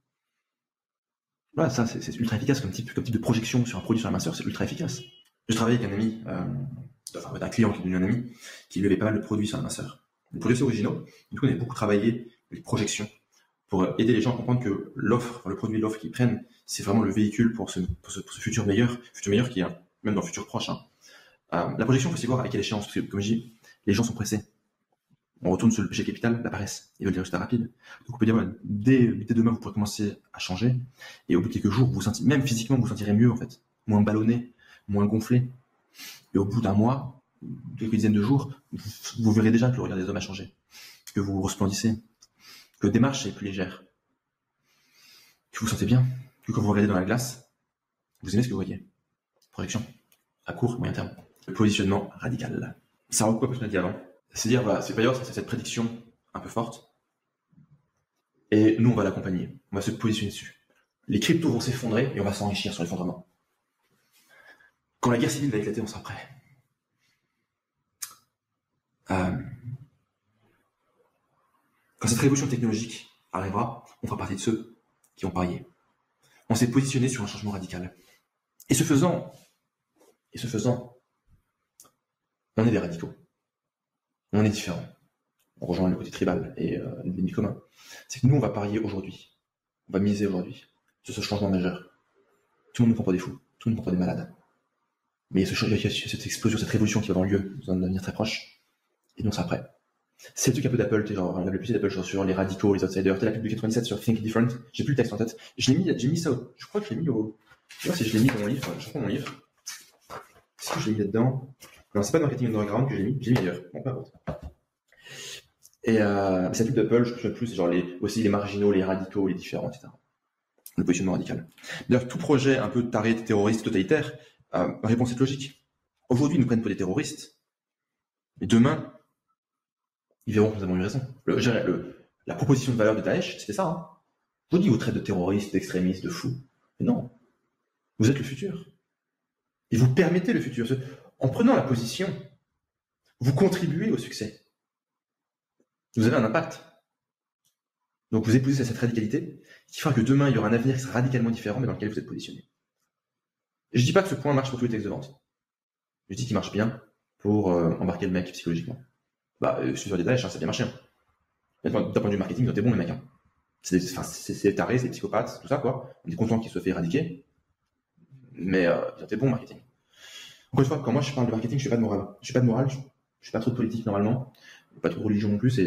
Voilà, ça c'est ultra efficace comme type de projection sur un produit sur la minceur, c'est ultra efficace. Je travaillais avec un ami, un client qui est devenu un ami, qui lui avait pas mal de produits sur la minceur. Des produits originaux, du coup on avait beaucoup travaillé les projections pour aider les gens à comprendre que l'offre, le produit, l'offre qu'ils prennent, c'est vraiment le véhicule pour ce futur meilleur qui est même dans le futur proche. Hein. La projection, il faut aussi voir à quelle échéance, parce que comme je dis, les gens sont pressés. On retourne sur le péché capital, la paresse. Ils veulent des résultats rapides. Donc on peut dire, voilà, dès demain, vous pourrez commencer à changer, et au bout de quelques jours, même physiquement, vous sentirez mieux, en fait. Moins ballonné, moins gonflé. Et au bout d'un mois, quelques dizaines de jours, vous verrez déjà que le regard des hommes a changé. Que vous resplendissez. Que la démarche est plus légère. Que vous vous sentez bien. Que quand vous regardez dans la glace, vous aimez ce que vous voyez. Projection. À court, moyen terme. Le positionnement radical. Ça recoupe un peu ce qu'on a dit avant. C'est-à-dire, voilà, c'est pas dire, c'est cette prédiction un peu forte. Et nous, on va l'accompagner. On va se positionner dessus. Les cryptos vont s'effondrer et on va s'enrichir sur l'effondrement. Quand la guerre civile va éclater, on sera prêt. Quand cette révolution technologique arrivera, on fera partie de ceux qui ont parié. On s'est positionné sur un changement radical. Et ce faisant, on est des radicaux. On est différents. On rejoint le côté tribal et l'ennemi commun. C'est que nous, on va parier aujourd'hui. On va miser aujourd'hui sur ce changement majeur. Tout le monde ne prend pas des fous. Tout le monde ne prend pas des malades. Mais il y a cette explosion, cette révolution qui va avoir lieu dans un avenir très proche. Et nous, on sera prêts. C'est le truc un peu d'Apple, genre, on avait plus d'Apple sur les radicaux, les outsiders. T'as la pub de 97 sur Think Different. J'ai plus le texte en tête. J'ai mis ça, je crois que je l'ai mis au, je sais pas si je l'ai mis dans mon livre, je reprends mon livre. Est-ce que je l'ai mis là-dedans? Non, c'est pas dans Marketing Underground que j'ai mis ailleurs. Bon, peu importe. Et cette pub d'Apple, je me souviens plus, c'est genre aussi les marginaux, les radicaux, les différents, etc. Le positionnement radical. D'ailleurs, tout projet un peu taré, terroriste, totalitaire, répond à cette logique. Aujourd'hui, ils nous prennent pour des terroristes, mais demain, ils verront que nous avons eu raison. La proposition de valeur de Daesh, c'était ça. Hein. Je vous dis, vous traitez de terroristes, d'extrémistes, de fous. Mais non, vous êtes le futur. Et vous permettez le futur. En prenant la position, vous contribuez au succès. Vous avez un impact. Donc vous épousez cette radicalité qui fera que demain, il y aura un avenir qui sera radicalement différent, mais dans lequel vous êtes positionné. Et je dis pas que ce point marche pour tous les textes de vente. Je dis qu'il marche bien pour embarquer le mec psychologiquement. Sur des Daesh, ça a bien marché. Hein. D'un point de vue marketing, ils ont été bons, les mecs. Hein. C'est des tarés, c'est des psychopathes, tout ça, quoi. On est content qu'ils soient fait éradiquer. Mais ils ont été bons en marketing. Encore une fois, quand moi je parle de marketing, je suis pas de morale. Je suis pas de morale, je suis pas trop de politique normalement. Pas trop de religion non plus.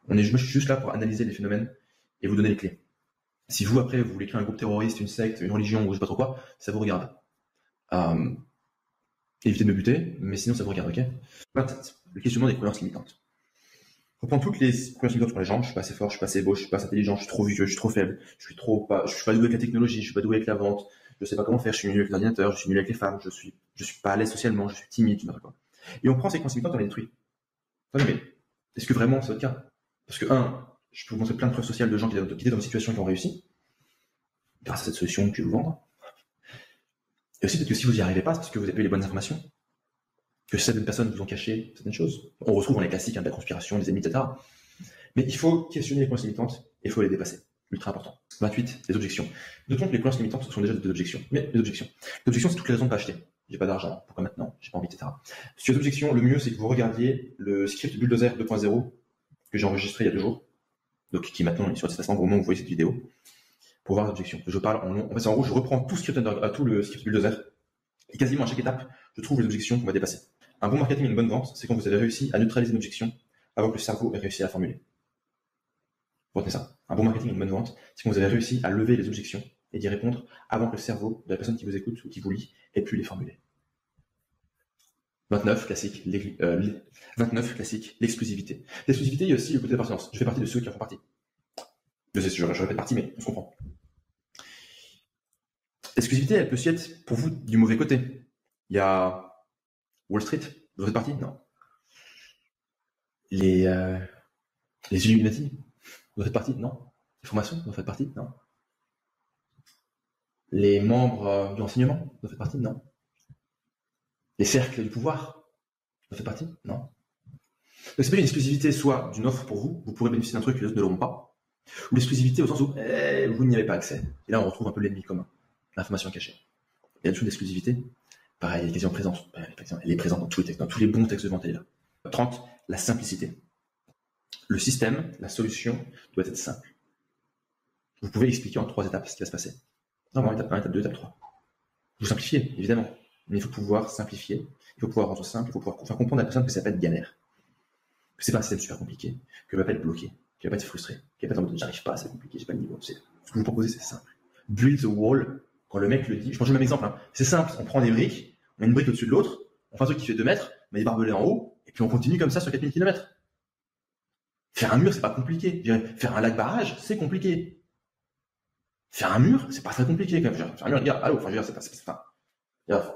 Moi, je suis juste là pour analyser les phénomènes et vous donner les clés. Si vous, après, vous voulez créer un groupe terroriste, une secte, une religion, ou je sais pas trop quoi, ça vous regarde. Évitez de me buter, mais sinon ça vous regarde, ok? 27. Le questionnement des croyances limitantes. On prend toutes les croyances limitantes sur les gens. Je suis pas assez fort, je suis pas assez beau, je suis pas assez intelligent, je suis trop vieux, je suis trop faible, je suis pas doué avec la technologie, je suis pas doué avec la vente, je sais pas comment faire, je suis nul avec l'ordinateur, je suis nul avec les femmes, je suis pas à l'aise socialement, je suis timide, tu quoi. Et on prend ces croyances limitantes et on les détruit. Non, mais est-ce que vraiment c'est votre cas? Parce que, je peux vous montrer plein de preuves sociales de gens qui étaient dans une situation qui ont réussi, grâce à cette solution que je vais vous vendre. Et aussi, peut-être que si vous n'y arrivez pas, c'est parce que vous avez eu les bonnes informations. Que certaines personnes vous ont caché certaines choses. On retrouve dans les classiques de la conspiration, des ennemis, etc. Mais il faut questionner les croyances limitantes et il faut les dépasser. Ultra important. 28, les objections. Notons que les croyances limitantes sont déjà des objections. Mais les objections. L'objection, c'est toutes les raisons de pas acheter. J'ai pas d'argent. Pourquoi maintenant? J'ai pas envie, etc. Sur les objections, le mieux, c'est que vous regardiez le script Bulldozer 2.0 que j'ai enregistré il y a 2 jours. Donc, qui maintenant est sur Tesla au moment où vous voyez cette vidéo. Pour voir les objections. Je parle en long. En fait, en gros, je reprends tout le script Bulldozer. Et quasiment à chaque étape, je trouve les objections qu'on va dépasser. Un bon marketing et une bonne vente, c'est quand vous avez réussi à neutraliser une objection avant que le cerveau ait réussi à la formuler. Retenez ça. Un bon marketing et une bonne vente, c'est quand vous avez réussi à lever les objections et d'y répondre avant que le cerveau de la personne qui vous écoute ou qui vous lit ait pu les formuler. 29, classique, l'exclusivité. L'exclusivité, il y a aussi le côté d'appartenance. Je fais partie de ceux qui en font partie. Je répète partie, mais on se comprend. L'exclusivité, elle peut aussi être pour vous du mauvais côté. Il y a Wall Street, vous faites partie? Non. Les Illuminati, vous faites partie? Non. Les formations, vous faites partie? Non. Les membres du renseignement, vous faites partie? Non. Les cercles du pouvoir, vous faites partie? Non. Donc c'est pas une exclusivité soit d'une offre pour vous, vous pourrez bénéficier d'un truc que les autres ne l'auront pas, ou l'exclusivité au sens où vous n'y avez pas accès. Et là on retrouve un peu l'ennemi commun, l'information cachée. Il y a une chose d'exclusivité, pareil, elle est quasiment présente. Elle est présente dans tous les textes, dans tous les bons textes de vente, elle est là. 30, la simplicité. Le système, la solution doit être simple. Vous pouvez expliquer en 3 étapes ce qui va se passer. Normalement, étape 1, étape 2, étape 3. Vous simplifiez, évidemment. Mais il faut pouvoir simplifier, il faut pouvoir rendre simple, il faut pouvoir faire comprendre à la personne que ça va pas être galère. Que c'est pas un système super compliqué, qu'elle va pas être bloquée, qu'elle va pas être frustrée, qu'elle va pas être en mode j'arrive pas, c'est compliqué, j'ai pas le niveau. Ce que vous proposez, c'est simple. Build the wall, quand le mec le dit, je prends le même exemple, hein. C'est simple, on prend des briques, on met une brique au-dessus de l'autre, on fait un truc qui fait 2 mètres, on met des barbelés en haut, et puis on continue comme ça sur 4000 km. Faire un mur, c'est pas compliqué. Faire un lac barrage, c'est compliqué. Faire un mur, c'est pas très compliqué quand même. Faire un mur, regarde, allô, c'est pas.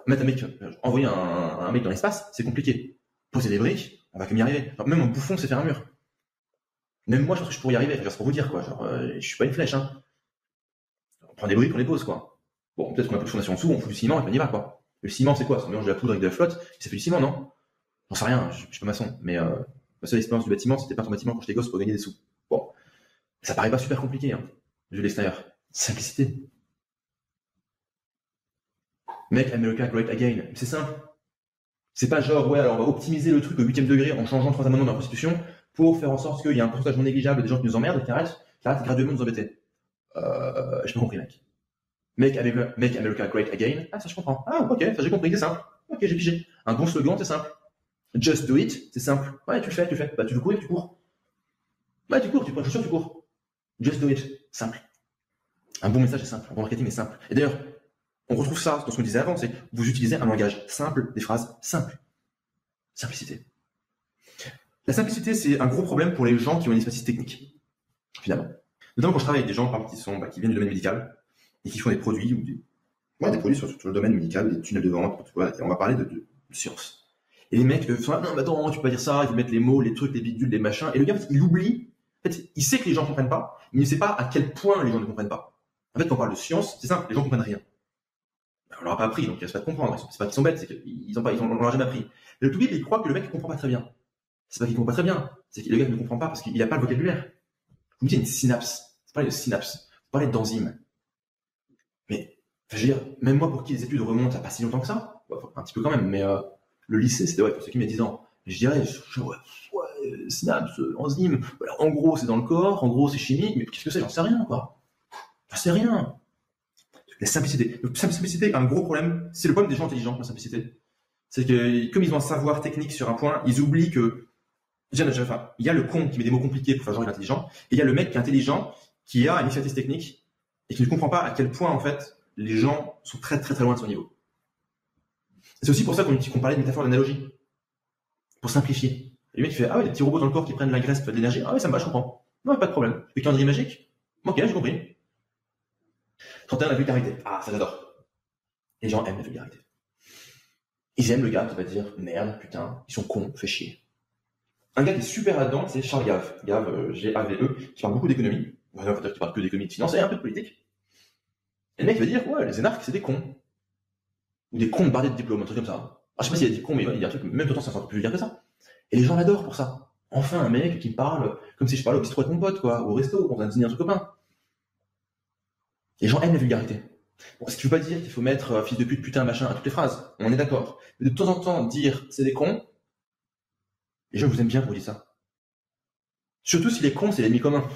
Mettre un mec, envoyer un mec dans l'espace, c'est compliqué. Poser des briques, on va quand même y arriver. Genre, même un bouffon, c'est faire un mur. Même moi, je pense que je pourrais y arriver. C'est pour vous dire, quoi. Genre, je suis pas une flèche, hein. On prend des briques, on les pose, quoi. Bon, peut-être qu'on a plus de fondation en dessous, on fout du ciment et puis on y va, quoi. Le ciment, c'est quoi? C'est un mélange de la poudre avec de la flotte, et ça fait du ciment, non? J'en sais rien, je suis pas maçon, mais ma seule expérience du bâtiment, c'était peindre un bâtiment quand j'étais gosse pour gagner des sous. Bon, ça paraît pas super compliqué, hein, vu l'extérieur. Simplicité. Make America Great Again, c'est simple. C'est pas genre, ouais, alors on va optimiser le truc au 8e degré en changeant 3 amendements dans la Constitution pour faire en sorte qu'il y ait un pourcentage non négligeable de gens qui nous emmerdent et qui arrêtent graduellement de nous embêter. J'ai pas compris, mec. Make America Great Again, ah, ça je comprends. Ah, ok, ça j'ai compris, c'est simple. Ok, j'ai pigé. Un bon slogan, c'est simple. Just do it, c'est simple. Ouais, tu le fais, tu le fais. Bah, tu veux courir, tu cours. Ouais, tu cours, tu prends une chaussure, tu cours. Just do it, simple. Un bon message est simple, un bon marketing est simple. Et d'ailleurs, on retrouve ça dans ce qu'on disait avant, c'est vous utilisez un langage simple, des phrases simples. Simplicité. La simplicité, c'est un gros problème pour les gens qui ont une expertise technique, finalement. Notamment quand je travaille avec des gens, par exemple, qui viennent du domaine médical et qui font des produits ou des produits sur le domaine médical, des tunnels de vente, et on va parler de science. Et les mecs sont là, non, mais attends, tu peux pas dire ça, ils vont mettre les mots, les trucs, les bidules, les machins. Et le gars, en fait, il oublie. En fait, il sait que les gens comprennent pas, mais il ne sait pas à quel point les gens ne comprennent pas. En fait, quand on parle de science, c'est simple, les gens comprennent rien. On leur a pas appris, donc il reste pas de comprendre. C'est pas qu'ils sont bêtes, c'est qu'ils on leur a jamais appris. Le tout il croit que le mec ne comprend pas très bien. C'est pas qu'il comprend pas très bien, c'est que le gars ne comprend pas parce qu'il n'a pas le vocabulaire. Vous me dites une synapse. Vous parlez de synapse, vous parlez d'enzyme. Mais, je veux dire, même moi, pour qui les études remontent à pas si longtemps que ça, un petit peu quand même, mais le lycée, c'était pour ceux qui m'ont 10 ans. Je dirais, synapse, enzyme, voilà, en gros, c'est dans le corps, en gros, c'est chimique, mais qu'est-ce que c'est? J'en sais rien, quoi. J'en sais rien. La simplicité. La simplicité a un gros problème. C'est le problème des gens intelligents, la simplicité. C'est que, comme ils ont un savoir technique sur un point, ils oublient que, il y a le con qui met des mots compliqués pour faire genre il est intelligent, et il y a le mec qui est intelligent, qui a une expertise technique, et qui ne comprend pas à quel point, en fait, les gens sont très très très loin de son niveau. C'est aussi pour ça qu'on parlait de métaphore d'analogie. Pour simplifier. Et le mec qui fait, ah ouais, des petits robots dans le corps qui prennent de la graisse, de l'énergie, ah ouais, ça me va, je comprends. Non, pas de problème. Le calendrier magique? Ok, j'ai compris. 31, la vulgarité. Ah, ça j'adore. Les gens aiment la vulgarité. Ils aiment le gars qui va dire, merde, putain, ils sont cons, fait chier. Un gars qui est super là-dedans, c'est Charles Gave. Gave, G-A-V-E, qui parle beaucoup d'économie. Ouais, on va dire qu'il parle que d'économie, de finance et un peu de politique. Et le mec va dire, ouais, les énarques, c'est des cons. Ou des cons bardés de diplômes, un truc comme ça. Ah, je sais pas s'il a dit con, mais il y a un truc, même pourtant, c'est un peu plus vulgaire que ça. Et les gens l'adorent pour ça. Enfin, un mec qui me parle comme si je parlais au bistrot de mon pote, quoi, au resto, on vient de dîner entre copains. Les gens aiment la vulgarité. Bon, ce qui veut pas dire qu'il faut mettre fils de pute, putain, machin à toutes les phrases. On est d'accord. Mais de temps en temps, dire c'est des cons, les gens vous aiment bien pour dire ça. Surtout si les cons, c'est l'ennemi commun.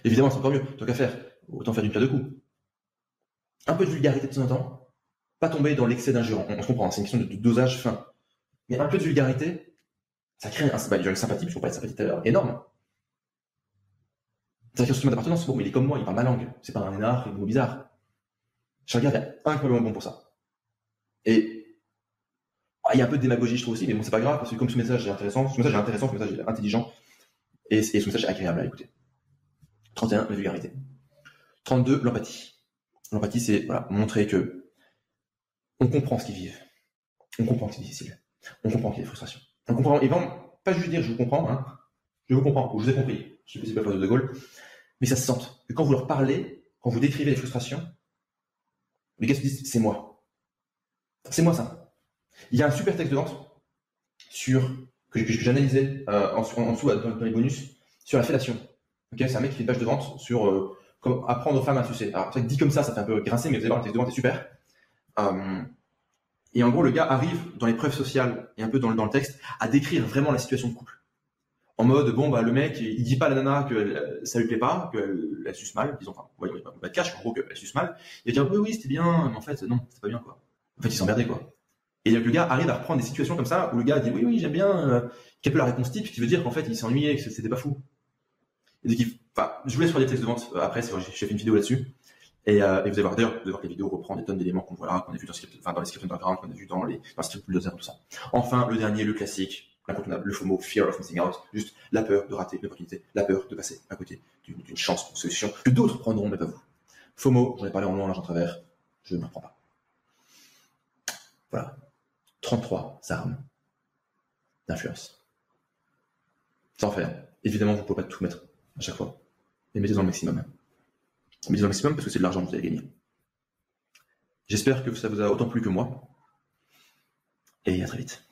Évidemment, c'est encore mieux. Tant qu'à faire, autant faire d'une pierre deux coups. Un peu de vulgarité de temps en temps. Pas tomber dans l'excès d'injure. On se comprend, c'est une question de dosage fin. Mais un peu de vulgarité, ça crée une sympathie, je ne pas être sympathique tout à l'heure, énorme. C'est un sentiment d'appartenance. Bon, mais il est comme moi, il parle ma langue. C'est pas un énarque, un mot bizarre. Chacun est incroyablement bon pour ça. Et il y a un peu de démagogie, je trouve aussi, mais bon, c'est pas grave, parce que comme ce message est intéressant, ce message est intelligent, et ce message est agréable à écouter. 31, la vulgarité. 32, l'empathie. L'empathie, c'est voilà, montrer que on comprend ce qu'ils vivent. On comprend que c'est difficile. On comprend qu'il y a des frustrations. On comprend, et vraiment, pas juste dire je vous comprends, hein. Je vous comprends, ou je vous ai compris. Je sais pas si c'est pas la phrase de Gaulle, mais ça se sent. Que quand vous leur parlez, quand vous décrivez les frustrations, les gars se disent c'est moi. C'est moi ça. Il y a un super texte de Dante que j'ai analysé en dessous dans les bonus sur la fellation. Okay, c'est un mec qui fait une page de vente sur comment apprendre aux femmes à sucer. Alors, c'est dit comme ça fait un peu grincer, mais vous allez voir, le texte de vente est super. Et en gros, le gars arrive dans les preuves sociales et un peu dans le texte à décrire vraiment la situation de couple. En mode, bon, bah, le mec, il dit pas à la nana que ça lui plaît pas, qu'elle suce mal, disons, enfin, on va te cacher, en gros, qu'elle suce mal. Il va dire, oui, c'était bien, mais en fait, non, c'est pas bien, quoi. En fait, il s'emmerdait, quoi. Et donc, le gars arrive à reprendre des situations comme ça, où le gars dit, oui, j'aime bien, quelle peut la réponse type, qui veut dire qu'en fait, il s'ennuyait, que c'était pas fou. Et donc, je vous laisse faire des textes de vente, après, j'ai fait une vidéo là-dessus. Et vous allez voir, d'ailleurs, que la vidéo reprend des tonnes d'éléments qu'on voit là, qu'on a vu dans les scripts underground, qu'on a vu dans Script Bulldozer, tout ça. Enfin, le dernier, le classique, l'incontournable, le FOMO, Fear of Missing Out, juste la peur de rater une opportunité, la peur de passer à côté d'une chance, d'une solution que d'autres prendront, mais pas vous. FOMO, j'en ai parlé en long, en large, en travers, je ne m'en prends pas. Voilà. 33 armes d'influence. Sans faire. Évidemment, vous ne pouvez pas tout mettre à chaque fois. Mais mettez dans le maximum. Mettez dans le maximum parce que c'est de l'argent que vous allez gagner. J'espère que ça vous a autant plu que moi. Et à très vite.